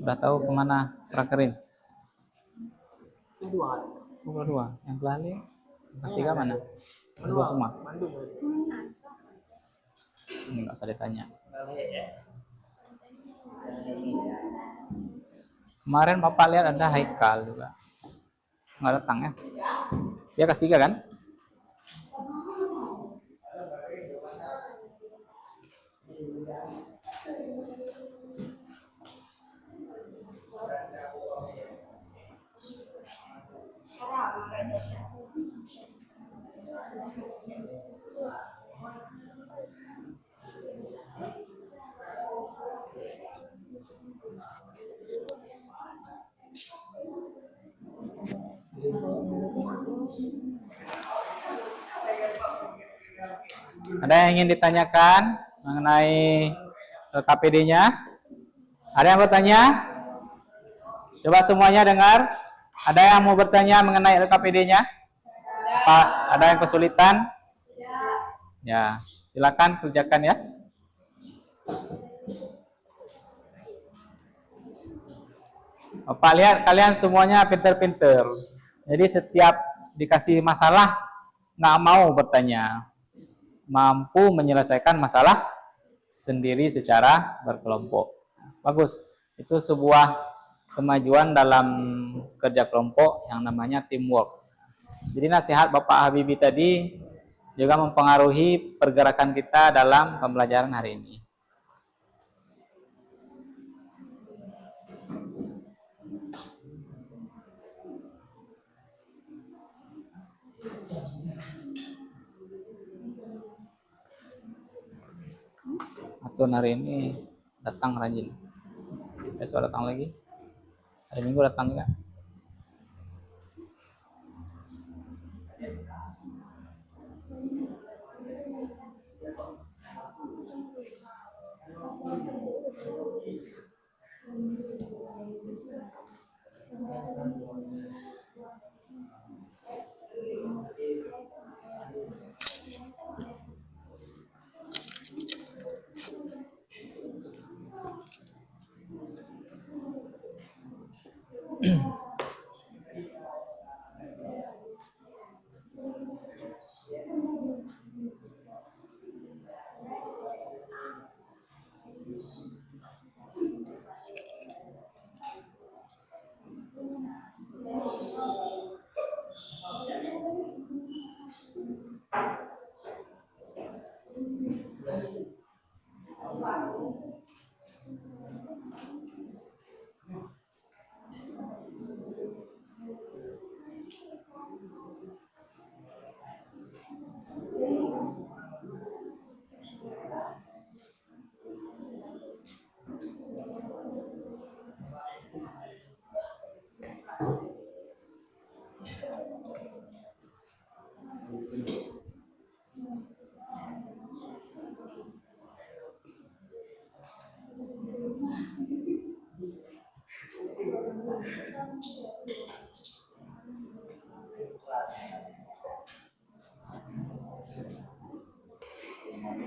Udah tahu kemana prakerin? Kedua. Pukul 2. Yang kelali? Kelas 3 mana? Kedua semua. Ini nggak usah ditanya. Kemarin Bapak lihat ada Haikal juga. Nggak datang ya? Dia kelas 3 kan? Ada yang ingin ditanyakan mengenai KPD-nya? Ada yang bertanya? Coba semuanya dengar. Ada yang mau bertanya mengenai LKPD-nya? Pak, ada yang kesulitan? Ya, silakan kerjakan ya. Bapak lihat kalian semuanya pinter-pinter. Jadi setiap dikasih masalah nggak mau bertanya, mampu menyelesaikan masalah sendiri secara berkelompok. Bagus, itu sebuah kemajuan dalam kerja kelompok yang namanya teamwork. Jadi nasihat Bapak Habibie tadi juga mempengaruhi pergerakan kita dalam pembelajaran hari ini. Atun hari ini datang rajin. Besok datang lagi. Hari Minggu datang juga.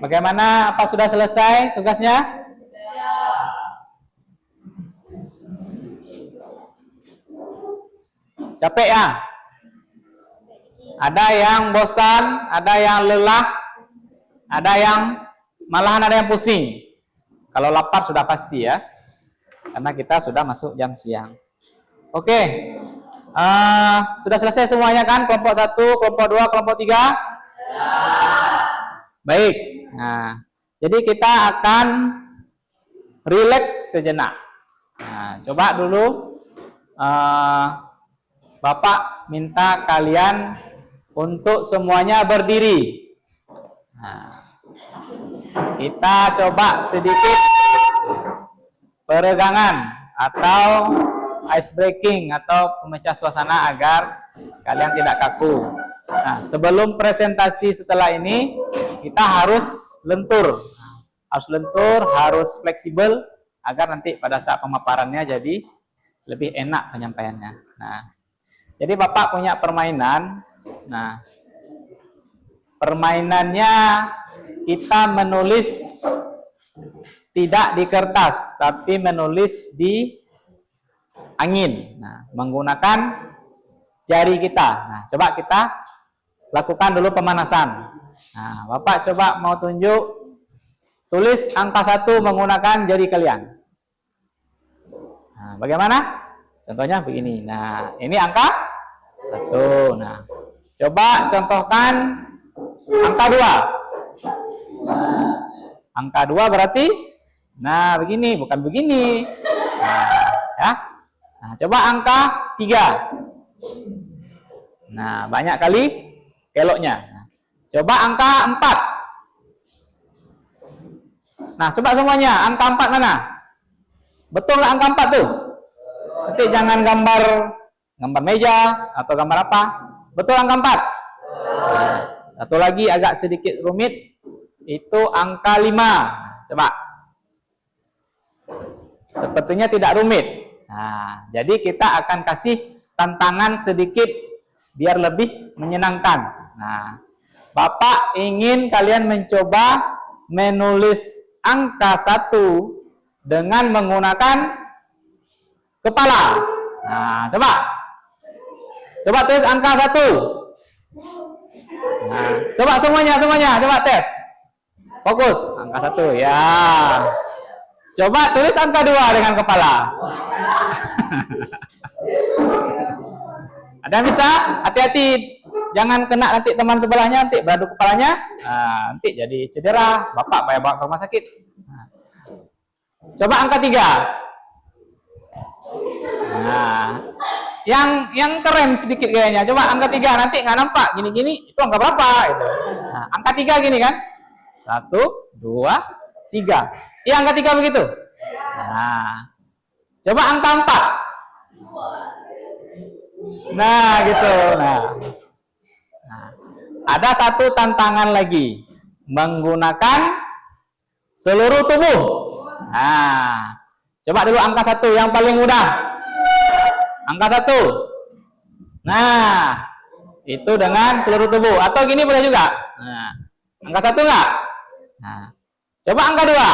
Bagaimana? Apa sudah selesai tugasnya? Capek ya? Ada yang bosan, ada yang lelah, ada yang malahan ada yang pusing. Kalau lapar sudah pasti ya, karena kita sudah masuk jam siang. Oke, sudah selesai semuanya kan? Kelompok 1, kelompok 2, kelompok 3? Baik, nah, jadi kita akan rileks sejenak. Nah, coba dulu Bapak minta kalian untuk semuanya berdiri. Nah, kita coba sedikit peregangan atau ice breaking atau pemecah suasana agar kalian tidak kaku. Nah, sebelum presentasi setelah ini kita harus lentur. Harus fleksibel agar nanti pada saat pemaparannya jadi lebih enak penyampaiannya. Nah, jadi Bapak punya permainan. Nah, permainannya kita menulis tidak di kertas, tapi menulis di angin. Nah, menggunakan jari kita. Nah, coba kita lakukan dulu pemanasan. Nah, Bapak coba mau tunjuk, tulis angka 1 menggunakan jari kalian. Nah, bagaimana? Contohnya begini. Nah, ini angka 1. Nah, coba contohkan angka 2. Angka 2 berarti, nah begini, bukan begini. Nah, ya. Nah, coba angka 3. Nah, banyak kali keloknya. Nah, coba angka 4. Nah, coba semuanya, angka 4 mana? Betul nggak angka 4 tuh? Nanti jangan gambar meja atau gambar apa. Betul angka 4? Nah, satu lagi agak sedikit rumit, itu angka 5. Coba. Sepertinya tidak rumit. Nah, jadi kita akan kasih tantangan sedikit biar lebih menyenangkan. Nah, Bapak ingin kalian mencoba menulis angka 1 dengan menggunakan kepala. Nah, coba. Coba tulis angka 1. Nah, coba semuanya, coba tes. Fokus, angka 1, ya. Coba tulis angka 2 dengan kepala. Ada yang bisa? Hati-hati, jangan kena nanti teman sebelahnya, nanti beradu kepalanya. Nah, nanti jadi cedera, Bapak bayar bawa ke rumah sakit. Nah. Coba angka 3. Nah, yang keren sedikit kayaknya. Coba angka 3, nanti nggak nampak gini-gini, itu angka berapa? Gitu. Nah, angka 3 gini kan? 1, 2, 3. Iya, angka 3 begitu. Nah, coba angka 4. Nah, gitu. Nah, ada satu tantangan lagi, menggunakan seluruh tubuh. Nah, coba dulu angka 1 yang paling mudah. Angka 1. Nah, itu dengan seluruh tubuh. Atau gini boleh juga. Nah, angka 1 enggak? Nah, coba angka 2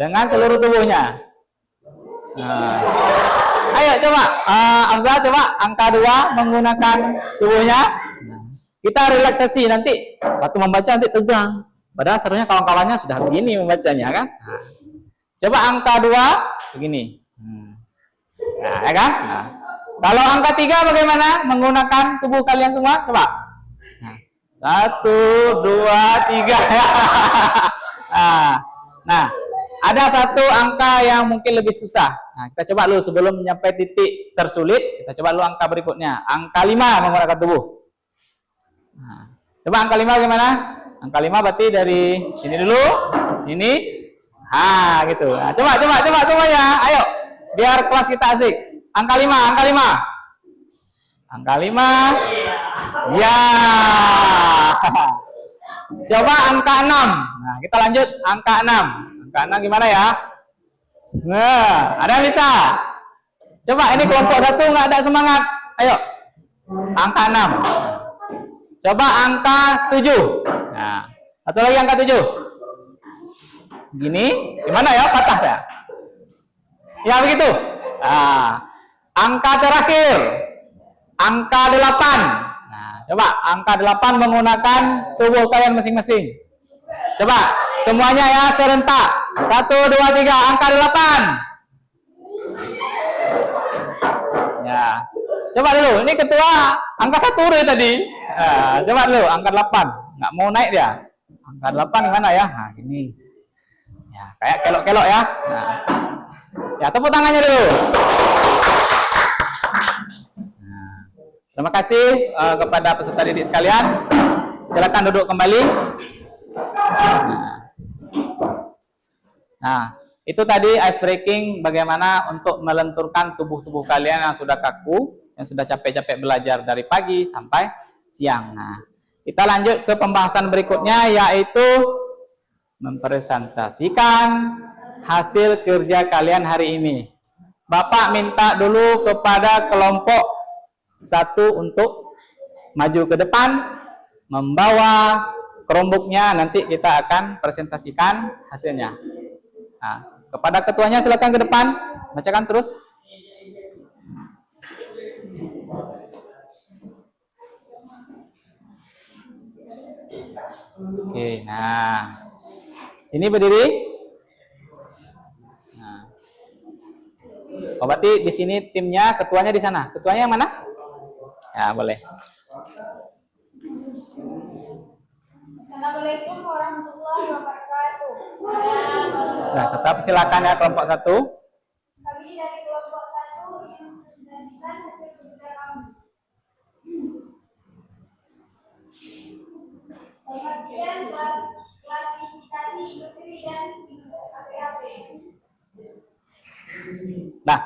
dengan seluruh tubuhnya. Nah, ayo coba, Amzah coba angka 2 menggunakan tubuhnya. Nah, kita relaksasi, nanti waktu membaca nanti tegang. Padahal sebenarnya kawan-kawannya sudah begini membacanya kan. Nah, coba angka 2 begini. Nah, ya kan? Nah, kalau angka 3 bagaimana menggunakan tubuh kalian semua? Coba. Nah, 1, 2, 3. Nah, ada satu angka yang mungkin lebih susah. Nah, kita coba dulu sebelum mencapai titik tersulit, kita coba dulu angka berikutnya. Angka 5 menggunakan tubuh. Nah, coba angka 5 gimana? Angka 5 berarti dari sini dulu, ini. Gitu. Nah, coba semuanya. Ayo, biar kelas kita asik. Angka 5. Angka 5. Ya. Coba angka 6. Nah, kita lanjut angka 6. Angka 6 gimana ya? Nah, ada yang bisa? Coba ini kelompok 1 nggak ada semangat. Ayo. Angka 6. Coba angka 7. Nah, satu lagi angka 7. Gini, gimana ya? Patah saya. Ya begitu. Nah, angka terakhir. Angka 8. Nah, coba angka 8 menggunakan tubuh kalian masing-masing. Coba semuanya ya serentak. 1, 2, 3, angka 8. Ya. Coba dulu, ini ketua angka 1 dulu tadi. Nah, coba dulu angka 8. Nggak mau naik dia. Angka 8 gimana ya? Nah, gini. Ya, kayak kelok-kelok ya. Nah. Ya, tepuk tangannya dulu. Nah, terima kasih kepada peserta didik sekalian. Silakan duduk kembali. Nah, itu tadi ice breaking, bagaimana untuk melenturkan tubuh-tubuh kalian yang sudah kaku, yang sudah capek-capek belajar dari pagi sampai siang. Nah, kita lanjut ke pembahasan berikutnya, yaitu mempresentasikan hasil kerja kalian hari ini. Bapak minta dulu kepada kelompok 1 untuk maju ke depan, membawa Chromebook-nya, nanti kita akan presentasikan hasilnya. Nah, kepada ketuanya silakan ke depan, bacakan terus. Oke, nah sini berdiri. Nah, oh, berarti di sini timnya, ketuanya di sana. Ketuanya yang mana? Ya boleh. Assalamualaikum warahmatullahi wabarakatuh. Nah, tetap silakan ya kelompok 1. Kami dari kelompok 1 ingin mempresentasikan hasil kerja kami. Pengertian klasifikasi industri dan bentuk APAP. Nah,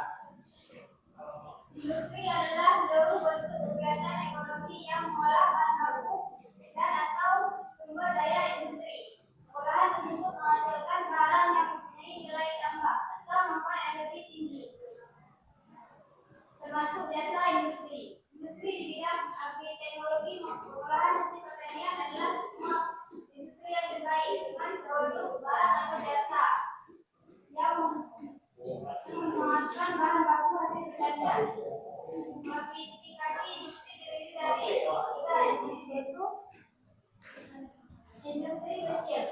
Industri adalah seluruh bentuk kegiatan ekonomi yang mengolah bahan baku dan atau sumber daya industri. Olahan tersebut menghasilkan barang yang mempunyai nilai tambah atau manfaat yang lebih tinggi, termasuk jasa industri. Industri di bidang agri-teknologi maupun olahan hasil pertanian adalah semua industri yang terkait dengan produk, barang atau jasa yang menghasilkan bahan baku hasil pertanian. Klasifikasi industri terdiri dari 3 jenis, yaitu industri kecil.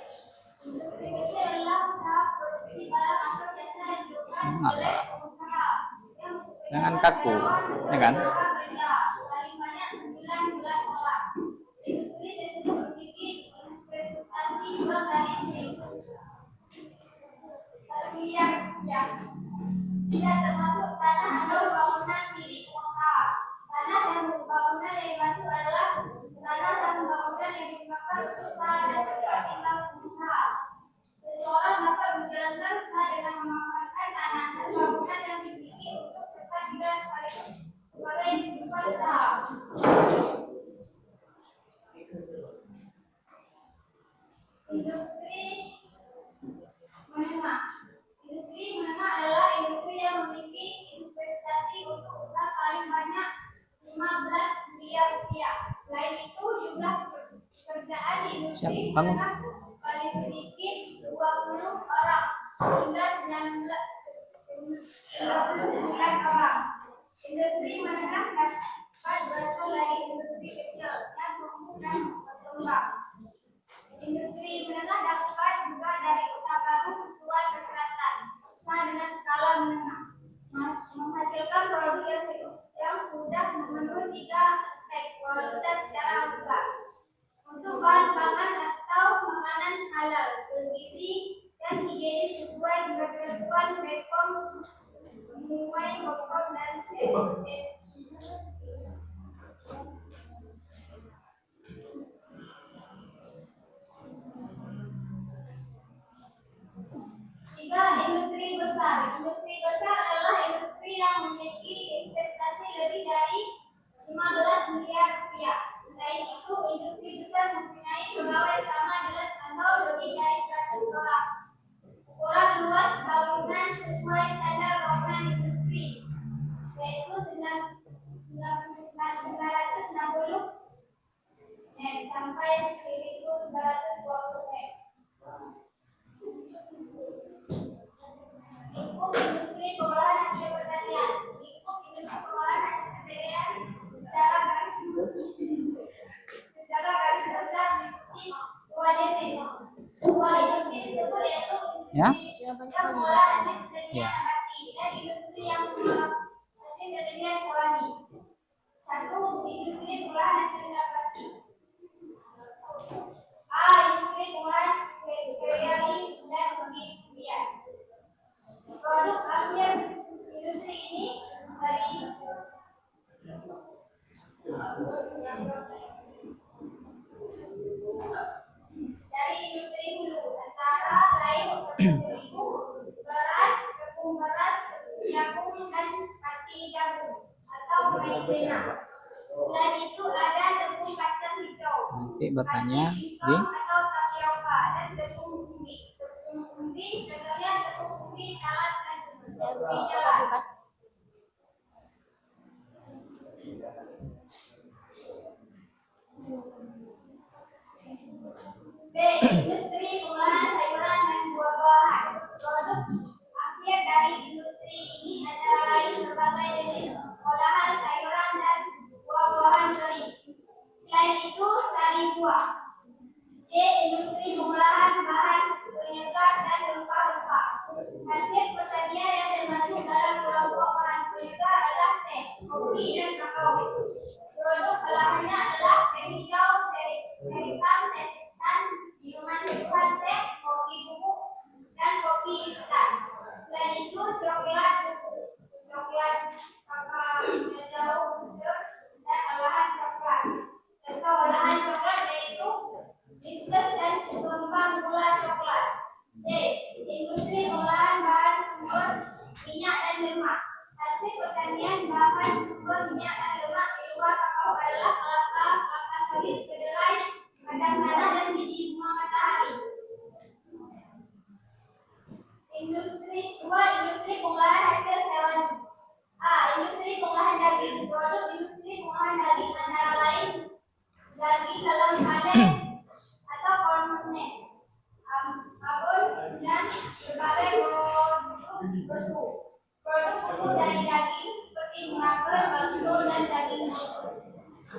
Industri kecil adalah usaha produksi barang atau jasa yang dilakukan oleh pengusaha yang jangan kaku, ya kan? paling banyak 19 orang. Industri tersebut memiliki investasi kurang dari 1 miliar rupiah. Tidak termasuk tanah atau bangunan milik pengusaha. Tanah dan bangunan yang dimaksud adalah tanah dan bangunan yang digunakan untuk usaha dan tempat tinggal pengusaha. Seseorang dapat menjalankan usaha dengan memanfaatkan tanah dan bangunan yang dimiliki untuk tempat tinggal sekaligus sebagai tempat usaha. Industri menengah. Industri menengah adalah industri yang memiliki investasi untuk usaha paling banyak 15 miliar rupiah. Selain itu, jumlah pekerjaan di industri menengah paling sedikit 20 orang hingga 99 orang. Industri menengah dapat berasal dari industri kecil yang tumbuh dan berkembang. Industri menengah dapat juga dari usaha baru sesuai persyaratan usaha dengan skala menengah, menghasilkan produk yang sudah memenuhi 3 aspek kualitas secara mutlak. Untuk bahan pangan atau makanan halal, bergizi dan higienis sesuai dengan ketentuan BPOM, MUI, BPOM dan SDM. Industri besar. Industri besar adalah industri yang memiliki investasi lebih dari 15 miliar rupiah. Selain itu, industri besar mempunyai pegawai sama dengan atau lebih dari 100 orang. Ukuran luas bangunan sesuai standar bangunan industri, yaitu 960 sampai 1920 m. Lingkup industri pengolahan hasil pertanian. Lingkup industri pengolahan hasil pertanian secara garis besar meliputi 2 jenis. 2 industri tersebut yaitu industri yang pengolahan hasil pertanian nabati dan industri yang mengolah hasil pertanian hewani. 1. Industri pengolahan hasil nabati. A. Industri pengolahan sereali dan umbi-umbian. Produk akhir industri ini dari industri hulu antara lain tepung terigu, beras, tepung beras, jagung dan pati jagung atau maizena. Selain itu ada tepung kacang hijau, Nanti bertanya di atau tapioka dan tepung umbi. Tepung umbi contohnya tepung umbi talas dan umbi jalan. B. Industri pengolahan sayuran dan buah-buahan. Produk dari industri ini antara lain berbagai jenis olahan sayuran dan buah-buahan kering. Selain itu, sari buah. J. Industri pengolahan bahan penyegar dan rempah-rempah. Hasil pertanian yang termasuk dalam kelompok bahan penyegar adalah teh, kopi, dan kakao. Produk olahannya adalah teh hijau, teh hitam, teh instan, minuman seruan teh, kopi bubuk, dan kopi instan. Selain itu, coklat, kakao hijau, dan olahan coklat. Contoh olahan coklat yaitu biskuit dan kembang gula coklat. D. Industri pengolahan bahan sumber minyak dan lemak. Hasil pertanian bahan sumber minyak dan lemak di luar kakao adalah kelapa sawit, kedelai, kacang tanah, dan biji bunga matahari. Industri pengolahan hasil hewani. A. Industri pengolahan daging. Produk industri pengolahan daging antara lain daging dalam kaleng atau kornet, abon, dan berbagai produk beku. Produk beku dari daging seperti merager, bakso, dan daging bongkol.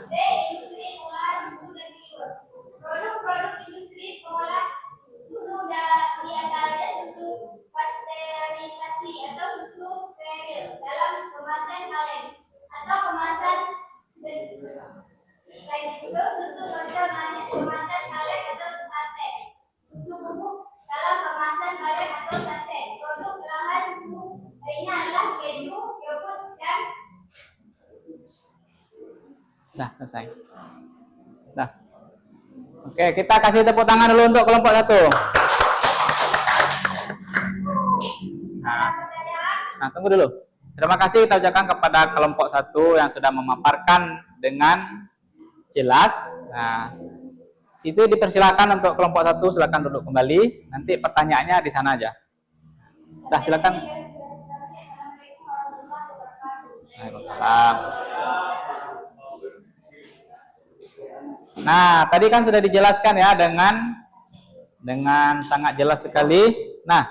B. Industri pengolahan susu dan telur. Produk-produk industri pengolahan susu di antaranya susu pasteurisasi atau susu steril dalam kemasan kaleng atau kemasan selain itu, susu kental manis kemasan kaleng atau saset. Susu bubuk dalam kemasan kaleng atau saset. Produk olahan susu lainnya adalah keju, yogurt, dan Dah selesai. Dah. Oke, kita kasih tepuk tangan dulu untuk kelompok 1. Nah, tunggu dulu. Terima kasih kita ucapkan kepada kelompok 1 yang sudah memaparkan dengan jelas. Nah, itu dipersilakan untuk kelompok 1, silakan duduk kembali. Nanti pertanyaannya di sana aja. Dah, silakan. Waalaikumsalam. Nah, tadi kan sudah dijelaskan ya dengan sangat jelas sekali. Nah,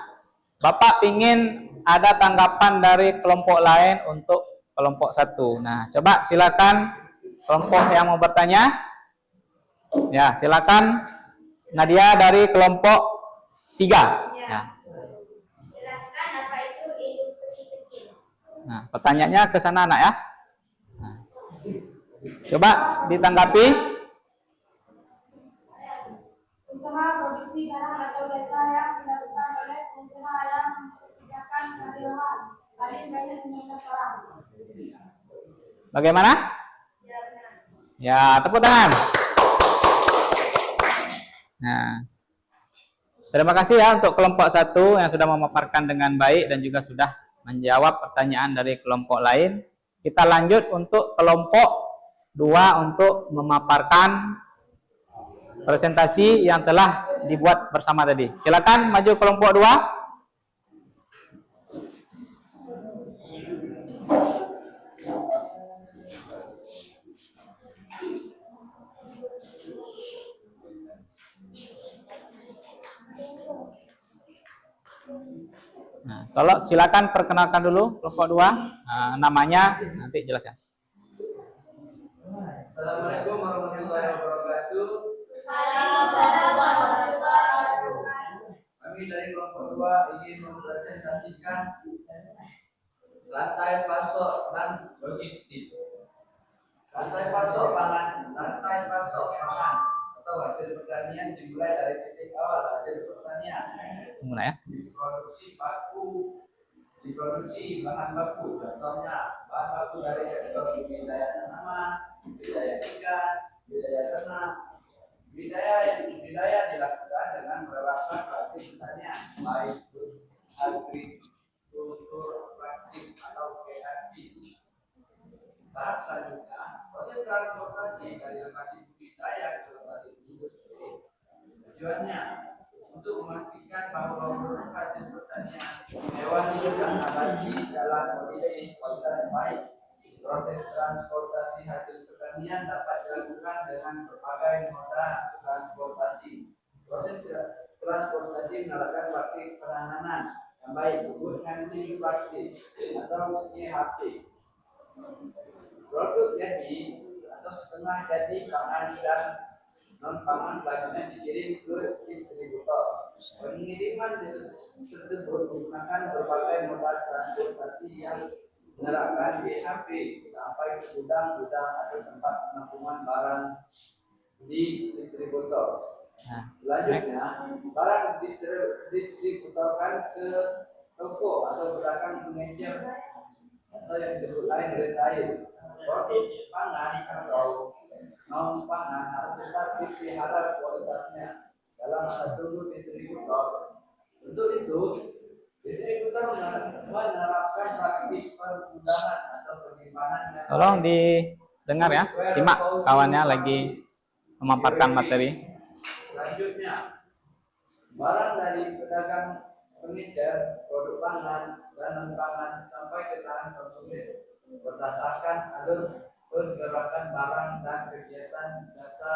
Bapak ingin ada tanggapan dari kelompok lain untuk kelompok 1. Nah, coba silakan kelompok yang mau bertanya. Ya, silakan Nadia dari kelompok 3. Ya. jelaskan apa itu industri kecil. Nah, pertanyaannya ke sana anak ya. Nah, coba ditanggapi. Usaha produksi barang atau jasa yang dilakukan oleh pengusaha yang mempekerjakan karyawan paling banyak 19 orang. Bagaimana? Ya, tepuk tangan. Nah, terima kasih ya untuk kelompok 1 yang sudah memaparkan dengan baik dan juga sudah menjawab pertanyaan dari kelompok lain. Kita lanjut untuk kelompok 2 untuk memaparkan presentasi yang telah dibuat bersama tadi. Silakan maju kelompok 2. Nah, kalau silakan perkenalkan dulu kelompok 2. Nah, namanya nanti jelaskan. Assalamualaikum warahmatullahi wabarakatuh. Waalaikumsalam warahmatullahi wabarakatuh. Kami dari kelompok 2 ingin mempresentasikan rantai pasok dan logistik. Rantai pasok pangan atau hasil pertanian dimulai dari titik awal hasil pertanian. Tunggu ya. Diproduksi bahan baku, contohnya bahan baku dari sektor budidaya tanaman, budidaya ikan, budidaya ternak. Budidaya dilakukan dengan menerapkan praktik pertanian, baik agrikultur praktis atau PAP. Tahap selanjutnya, proses transportasi dari lokasi budidaya ke lokasi industri. Tujuannya untuk memastikan bahwa produk hasil pertanian hewani dan nabati dalam kondisi kualitas baik. Proses transportasi hasil pertanian dapat dilakukan dengan berbagai moda transportasi. Proses transportasi menawarkan praktik penanganan yang baik disebut dengan segi plastik atau segi haptik. Produk jadi atau setengah jadi pangan dan non pangan selanjutnya dikirim ke distributor. Pengiriman tersebut menggunakan berbagai moda transportasi yang menerapkan BHP sampai ke gudang-gudang atau tempat penampungan barang di distributor. Selanjutnya, barang distributorkan ke toko atau pedagang pengecer atau yang disebut lain retail. Produk pangan atau non pangan harus tetap dipelihara kualitasnya dalam masa tunggu distributor. Untuk itu, distributor menerapkan praktik pergundangan atau penyimpanan yang Tolong didengar ya, simak kawannya lagi memaparkan materi. Selanjutnya, barang dari pedagang pengecer, produk pangan dan non pangan sampai ke tangan konsumen berdasarkan alur pergerakan barang dan kegiatan jasa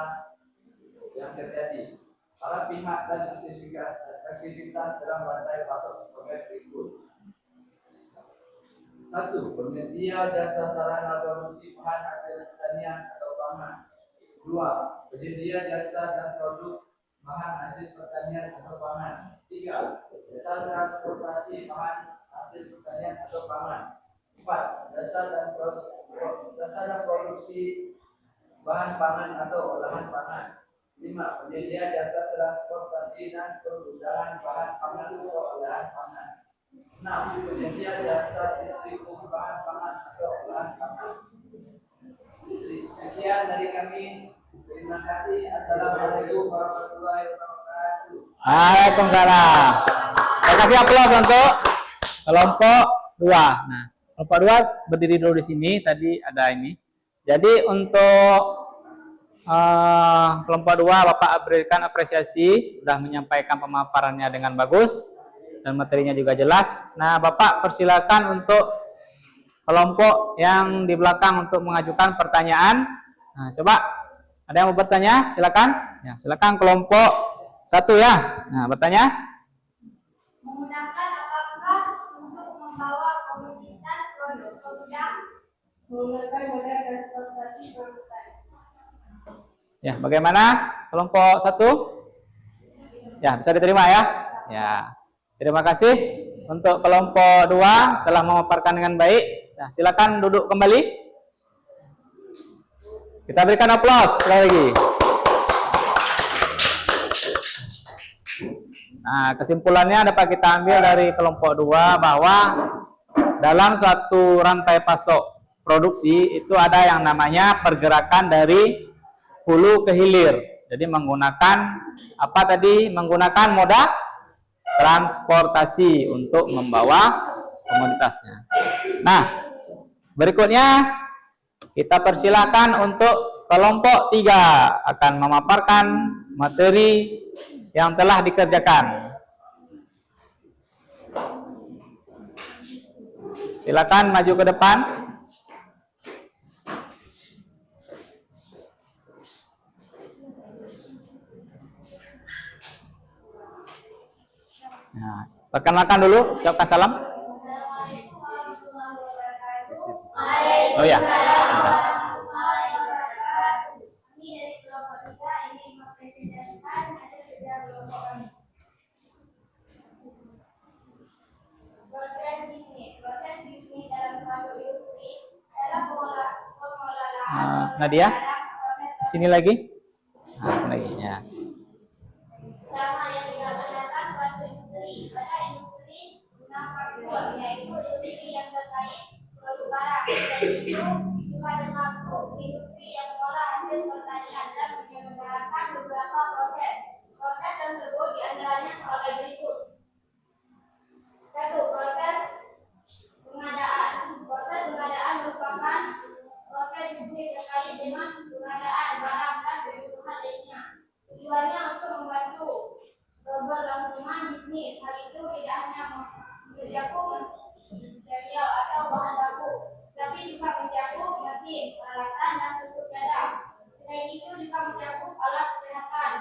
yang terjadi. Para pihak dan aktivitas dalam rantai pasok sebagai berikut. 1. Penyedia jasa sarana produksi bahan hasil pertanian atau pangan. 2. Penyedia jasa dan produk bahan hasil pertanian atau pangan. 3. Jasa transportasi bahan hasil pertanian atau pangan. 4. Jasa dan produksi bahan pangan atau olahan pangan. 5. Penyedia jasa transportasi dan pergudangan bahan pangan atau olahan pangan. 6. Penyedia jasa distribusi bahan pangan atau olahan pangan. Sekian dari kami. Terima kasih. Assalamualaikum warahmatullahi wabarakatuh. Waalaikumsalam. Terima kasih aplaus untuk kelompok 2. Nah, kelompok 2 berdiri dulu di sini. Tadi ada ini. Jadi untuk kelompok 2 Bapak berikan apresiasi, sudah menyampaikan pemaparannya dengan bagus dan materinya juga jelas. Nah, Bapak persilakan untuk kelompok yang di belakang untuk mengajukan pertanyaan. Nah, coba ada yang mau bertanya? Silakan. Ya, silakan kelompok 1 ya. Nah, bertanya. Menggunakan apakah untuk membawa komoditas produk ke gudang? Menggunakan moda transportasi produk tani. Ya, bagaimana kelompok 1? Ya, bisa diterima ya? Ya. Terima kasih untuk kelompok 2 telah memaparkan dengan baik. Nah, silakan duduk kembali. Kita berikan aplaus sekali lagi. Nah, kesimpulannya dapat kita ambil dari kelompok 2 bahwa dalam suatu rantai pasok produksi itu ada yang namanya pergerakan dari hulu ke hilir. Jadi menggunakan apa tadi? Menggunakan moda transportasi untuk membawa komoditasnya. Nah, berikutnya kita persilakan untuk kelompok 3 akan memaparkan materi yang telah dikerjakan. Silakan maju ke depan. Nah, perkenalkan dulu, ucapkan salam. Assalamualaikum warahmatullahi wabarakatuh. Oh ya. Warahmatullahi wabarakatuh. Kami dari kelompok 3 ingin mempresentasikan hasil kerja kelompok kami. Proses bisnis dalam suatu industri adalah pengelolaan Nadia, sini lagi. Nah, sini lagi ya. sama yang dilaksanakan suatu industri. Pada industri manufaktur, yaitu industri yang terkait produk barang. Dan itu juga termasuk industri yang mengolah hasil pertanian dan menyelenggarakan beberapa proses. Proses tersebut diantaranya sebagai berikut. 1. Proses pengadaan. Proses pengadaan merupakan proses bisnis terkait dengan pengadaan barang dan kebutuhan lainnya. Tujuannya untuk membantu keberlangsungan bisnis. Hal itu tidak hanya mencakup material atau bahan baku, tapi juga mencakup mesin, peralatan, dan struktur cadangan. Selain itu juga mencakup alat kesehatan,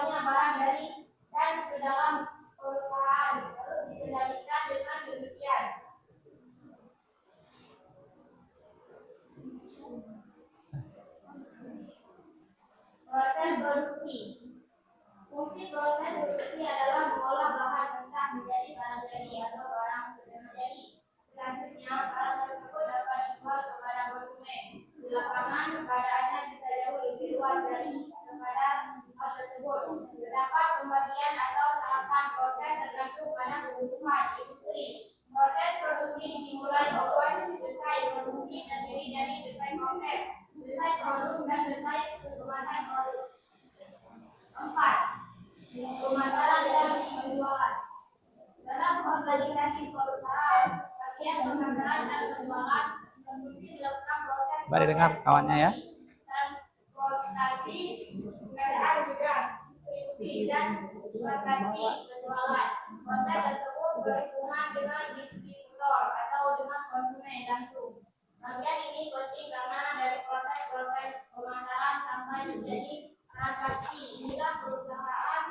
keluarnya barang dari dan ke dalam perusahaan lalu dikendalikan dengan demikian. Proses produksi. Fungsi proses produksi adalah mengolah bahan mentah menjadi barang jadi atau barang sudah menjadi. Selanjutnya, barang tersebut dapat dijual kepada konsumen. Di lapangan, keadaannya bisa jauh lebih luas dari sekadar hal tersebut. Terdapat pembagian atau tahapan proses tergantung pada kebutuhan industri. Proses produksi dimulai awal desain produksi terdiri dari desain proses, desain produk, dan desain kemasan produk. 4. Pemasaran dan penjualan. Dalam organisasi perusahaan, bagian pemasaran dan penjualan produksi dilakukan proses Coba didengar kawannya ya. transportasi, pengadaan barang, distribusi dan transaksi penjualan. Proses tersebut berhubungan dengan distributor atau dengan konsumen langsung. Bagian ini penting karena dari proses-proses pemasaran sampai menjadi transaksi hingga perusahaan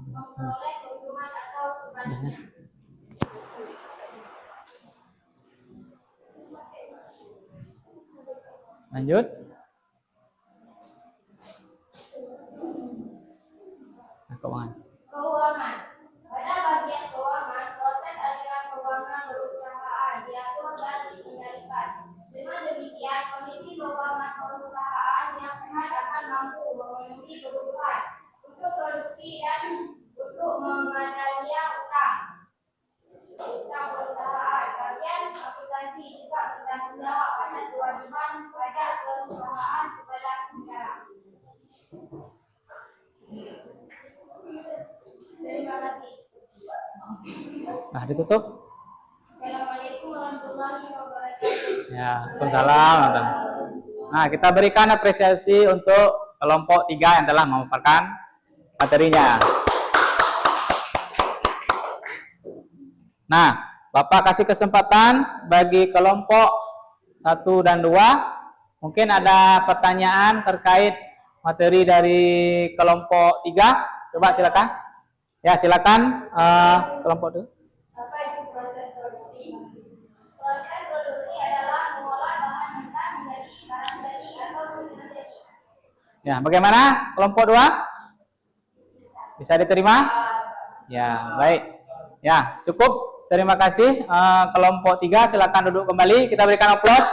memperoleh keuntungan atau sebaliknya. Lanjut. Nah, keuangan. Keuangan. Pada bagian keuangan, proses aliran keuangan perusahaan diatur dan dikendalikan. Dengan demikian, kondisi keuangan perusahaan yang sehat akan mampu memenuhi kebutuhan untuk produksi dan untuk mengendalikan utang perusahaan. Bagian akuntansi juga bertanggung jawab atas kewajiban pajak perusahaan kepada masyarakat. Terima kasih. Nah, ditutup. Assalamualaikum warahmatullahi wabarakatuh. Ya, Waalaikumsalam. Nah, kita berikan apresiasi untuk kelompok 3 yang telah memaparkan materinya. Nah, Bapak kasih kesempatan bagi kelompok 1 dan 2. Mungkin ada pertanyaan terkait materi dari kelompok 3. Coba silakan. Ya, silakan kelompok 2. Apa itu proses produksi? Proses produksi adalah mengolah bahan mentah menjadi barang jadi atau sudah jadi. Ya, bagaimana kelompok 2? Bisa diterima? Ya, baik. Ya, cukup. Terima kasih. Kelompok 3 silakan duduk kembali. Kita berikan aplaus.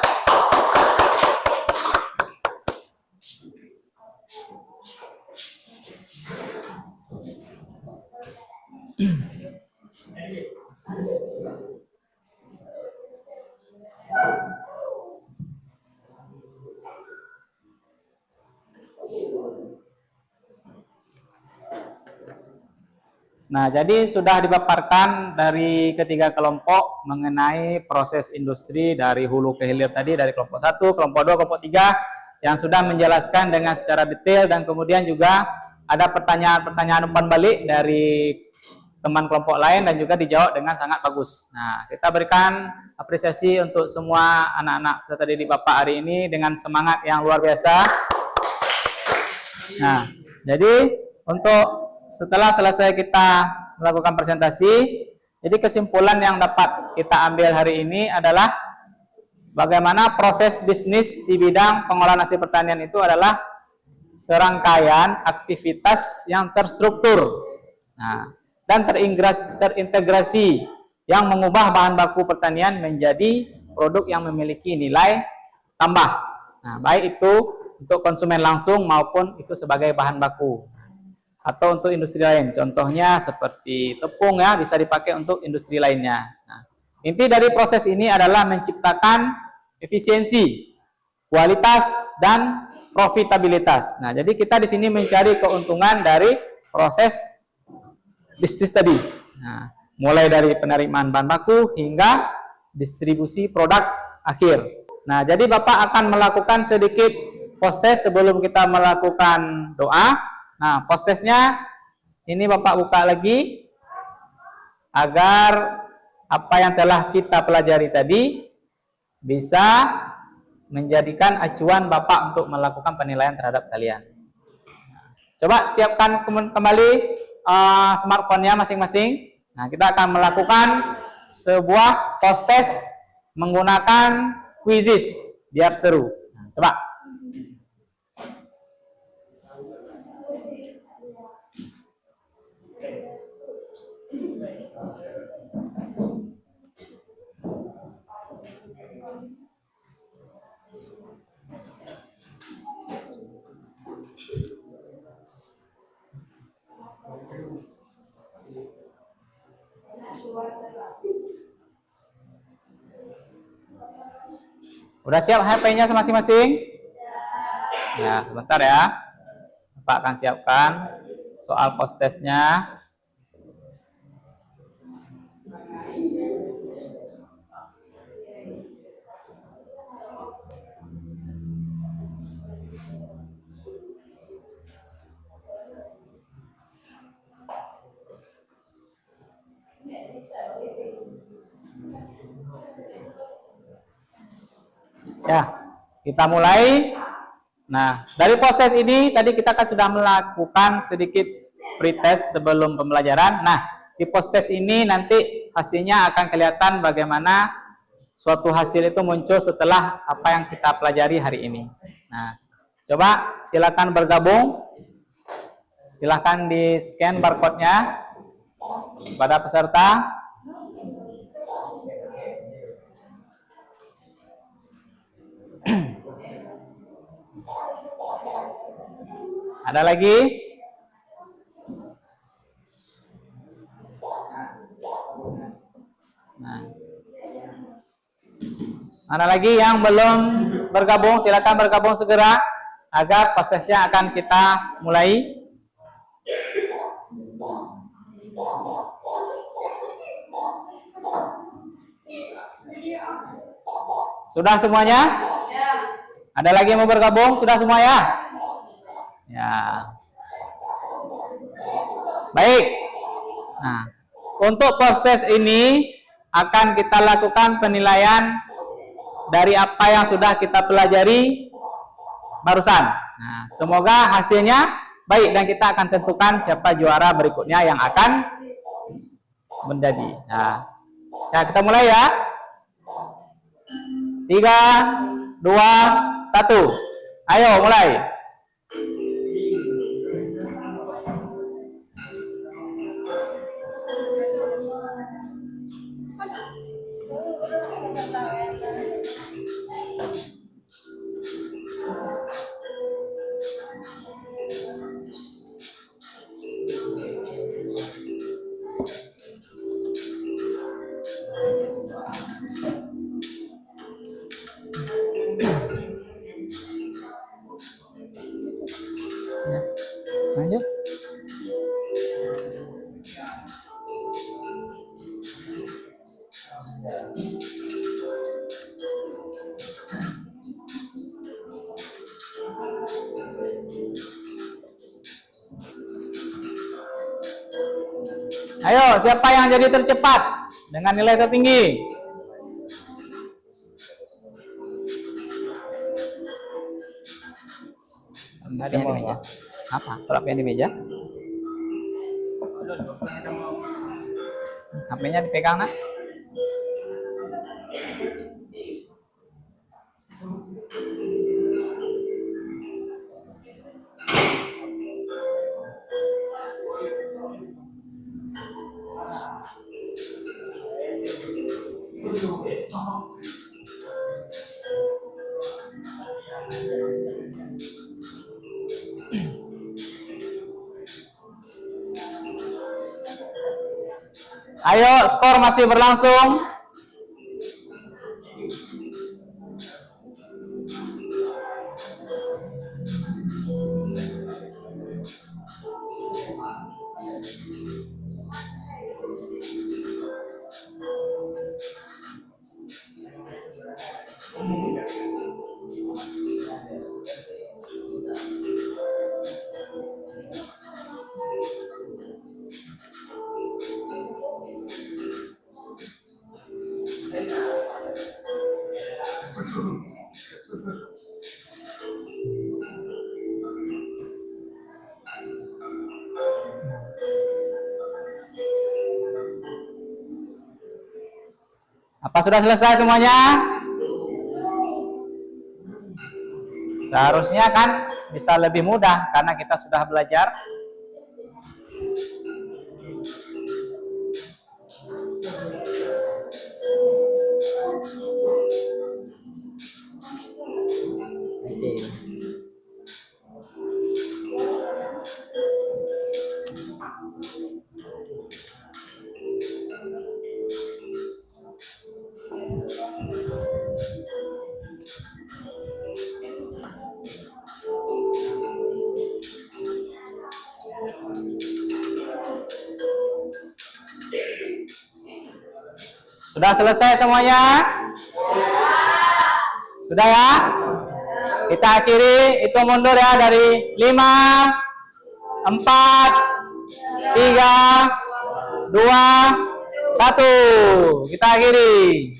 Nah, jadi sudah dipaparkan dari ketiga kelompok mengenai proses industri dari hulu ke hilir tadi, dari kelompok 1, kelompok 2, kelompok 3 yang sudah menjelaskan dengan secara detail, dan kemudian juga ada pertanyaan-pertanyaan umpan balik dari teman kelompok lain dan juga dijawab dengan sangat bagus. Nah, kita berikan apresiasi untuk semua anak-anak peserta didik Bapak hari ini dengan semangat yang luar biasa. Nah, jadi untuk setelah selesai kita melakukan presentasi, jadi kesimpulan yang dapat kita ambil hari ini adalah bagaimana proses bisnis di bidang pengolahan hasil pertanian itu adalah serangkaian aktivitas yang terstruktur, nah, dan terintegrasi yang mengubah bahan baku pertanian menjadi produk yang memiliki nilai tambah. Nah, baik itu untuk konsumen langsung maupun itu sebagai bahan baku. Atau untuk industri lain, contohnya seperti tepung ya, bisa dipakai untuk industri lainnya. Nah, inti dari proses ini adalah menciptakan efisiensi, kualitas, dan profitabilitas. Nah, jadi kita di sini mencari keuntungan dari proses bisnis tadi. Nah, mulai dari penerimaan bahan baku hingga distribusi produk akhir. Nah, jadi Bapak akan melakukan sedikit post-test sebelum kita melakukan doa. Nah, post-testnya ini Bapak buka lagi agar apa yang telah kita pelajari tadi bisa menjadikan acuan Bapak untuk melakukan penilaian terhadap kalian. Coba siapkan kembali smartphone-nya masing-masing. Nah, kita akan melakukan sebuah post test menggunakan quizzes biar seru. Nah, coba. Udah siap HP-nya masing-masing? Ya, sebentar ya. Bapak akan siapkan soal post testnya. Ya, kita mulai. Nah, dari post test ini tadi kita kan sudah melakukan sedikit pretest sebelum pembelajaran. Nah, di post test ini nanti hasilnya akan kelihatan bagaimana suatu hasil itu muncul setelah apa yang kita pelajari hari ini. Nah, coba silakan bergabung. Silakan di scan barcode-nya pada peserta. Ada lagi? Nah. Ada lagi yang belum bergabung? Silakan bergabung segera agar post testnya akan kita mulai. Sudah semuanya? Ada lagi yang mau bergabung? Sudah semua ya? Ya. Baik. Nah, untuk post test ini akan kita lakukan penilaian dari apa yang sudah kita pelajari barusan. Nah, semoga hasilnya baik dan kita akan tentukan siapa juara berikutnya yang akan menjadi. Nah, ya kita mulai ya. 3, 2, 1. Ayo mulai. Lanjut. Ayo, siapa yang jadi tercepat dengan nilai tertinggi? Ada di meja. Apa? Terapnya di meja. HP-nya dipegang, Nak. Ayo, skor masih berlangsung. Apa sudah selesai semuanya? Seharusnya kan bisa lebih mudah karena kita sudah belajar. Oke. Sudah selesai semuanya? Sudah ya? Kita akhiri, itu mundur ya dari 5, 4, 3, 2, 1. Kita akhiri.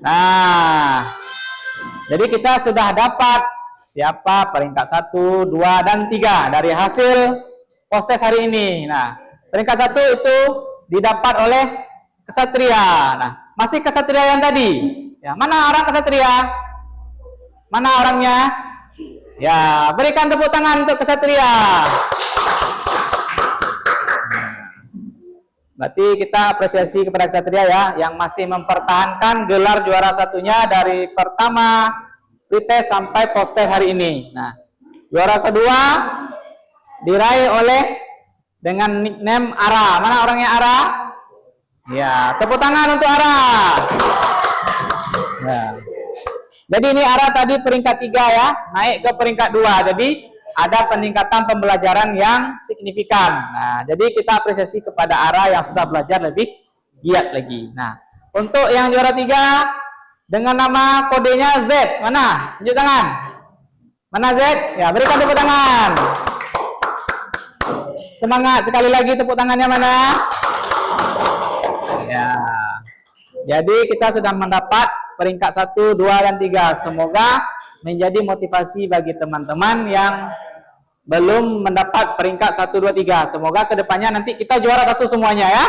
Nah, jadi kita sudah dapat siapa peringkat 1, 2, dan 3 dari hasil post-test hari ini. Nah, peringkat 1 itu didapat oleh kesatria. Nah, masih kesatria yang tadi. Ya, mana orang kesatria? Mana orangnya? Ya, berikan tepuk tangan untuk kesatria. Berarti kita apresiasi kepada kesatria ya, yang masih mempertahankan gelar juara satunya dari pertama pretest sampai post-test hari ini. Nah, juara kedua diraih oleh dengan nickname Ara. Mana orangnya Ara? Ya, tepuk tangan untuk Ara. Ya. Jadi ini Ara tadi peringkat 3 ya, naik ke peringkat 2. Jadi ada peningkatan pembelajaran yang signifikan. Nah, jadi kita apresiasi kepada Ara yang sudah belajar lebih giat lagi. Nah, untuk yang juara 3 dengan nama kodenya Z. Mana? Tunjuk tangan. Mana Z? Ya, berikan tepuk tangan. Semangat sekali lagi, tepuk tangannya mana? Ya. Jadi kita sudah mendapat peringkat 1, 2, dan 3. Semoga menjadi motivasi bagi teman-teman yang belum mendapat peringkat 1, 2, 3. Semoga kedepannya nanti kita juara 1 semuanya ya.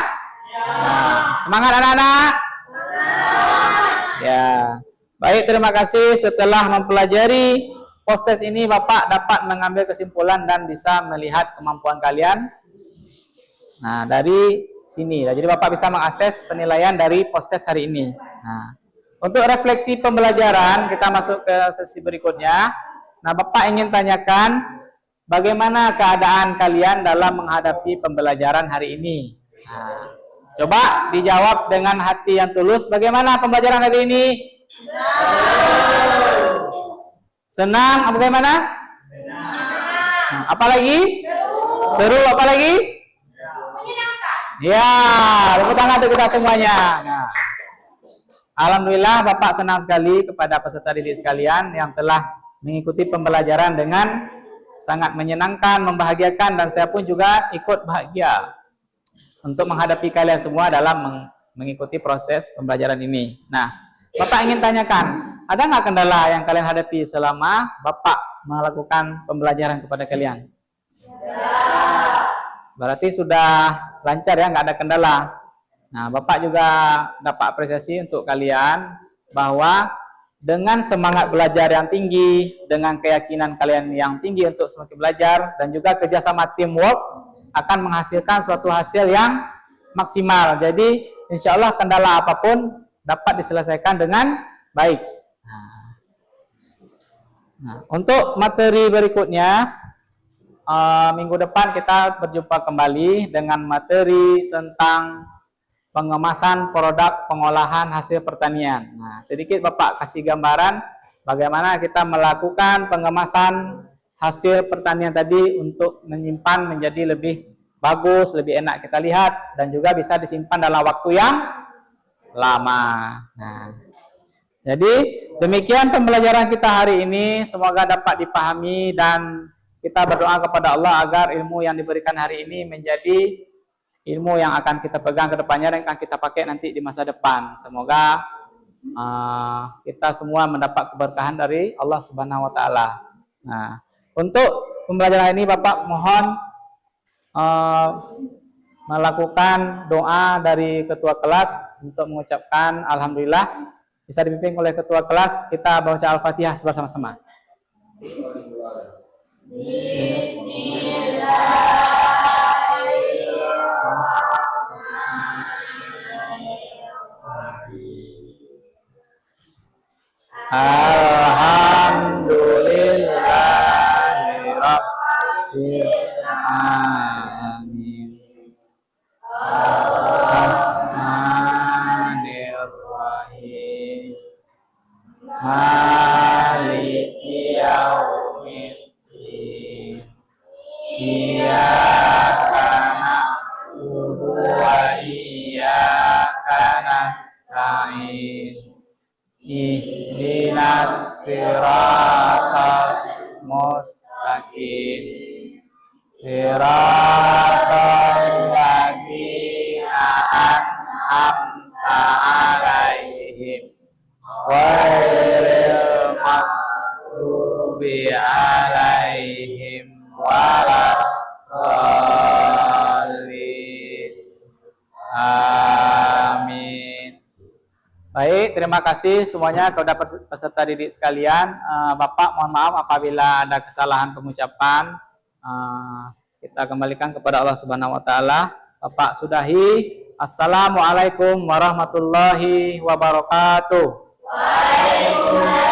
Nah, semangat anak-anak. Ya. Baik, terima kasih. Setelah mempelajari post-test ini, Bapak dapat mengambil kesimpulan dan bisa melihat kemampuan kalian. Nah, dari sini. Jadi Bapak bisa mengakses penilaian dari post-test hari ini. Nah, untuk refleksi pembelajaran, kita masuk ke sesi berikutnya. Nah, Bapak ingin tanyakan, bagaimana keadaan kalian dalam menghadapi pembelajaran hari ini? Nah, coba dijawab dengan hati yang tulus. Bagaimana pembelajaran hari ini? Senang, bagaimana? Nah, apalagi? Seru, apalagi? Menyenangkan. Ya, tepuk tangan untuk kita semuanya. Nah, alhamdulillah Bapak senang sekali kepada peserta didik sekalian yang telah mengikuti pembelajaran dengan sangat menyenangkan, membahagiakan, dan saya pun juga ikut bahagia untuk menghadapi kalian semua dalam mengikuti proses pembelajaran ini. Nah, Bapak ingin tanyakan, ada nggak kendala yang kalian hadapi selama Bapak melakukan pembelajaran kepada kalian? Berarti sudah lancar ya, nggak ada kendala. Nah, Bapak juga dapat apresiasi untuk kalian bahwa dengan semangat belajar yang tinggi, dengan keyakinan kalian yang tinggi untuk semakin belajar, dan juga kerjasama teamwork akan menghasilkan suatu hasil yang maksimal. Jadi, insya Allah kendala apapun dapat diselesaikan dengan baik. Nah, untuk materi berikutnya, minggu depan kita berjumpa kembali dengan materi tentang pengemasan produk pengolahan hasil pertanian. Nah, sedikit Bapak kasih gambaran bagaimana kita melakukan pengemasan hasil pertanian tadi untuk menyimpan menjadi lebih bagus, lebih enak kita lihat, dan juga bisa disimpan dalam waktu yang lama. Nah, jadi demikian pembelajaran kita hari ini. Semoga dapat dipahami dan kita berdoa kepada Allah agar ilmu yang diberikan hari ini menjadi ilmu yang akan kita pegang ke depannya dan akan kita pakai nanti di masa depan. Semoga kita semua mendapat keberkahan dari Allah Subhanahu wa taala. Nah, untuk pembelajaran ini Bapak mohon melakukan doa dari ketua kelas untuk mengucapkan alhamdulillah. Bisa dipimpin oleh ketua kelas. Kita baca Al-Fatihah bersama-sama. Alhamdulillahirabbil alamin. Ar-Rahmanir-Rahim. Maliki yaumiddin. Iyyaka na'budu wa iyyaka nasta'in. Ihdinas siratal mustaqim. Siratal ladzina an'amta 'alaihim ghairil maghdubi 'alaihim waladdallin. Amin. Baik, terima kasih semuanya kepada peserta didik sekalian. Bapak, mohon maaf apabila ada kesalahan pengucapan. Kita kembalikan kepada Allah Subhanahu wa taala. Bapak sudahi. Assalamualaikum warahmatullahi wabarakatuh. Waalaikumsalam.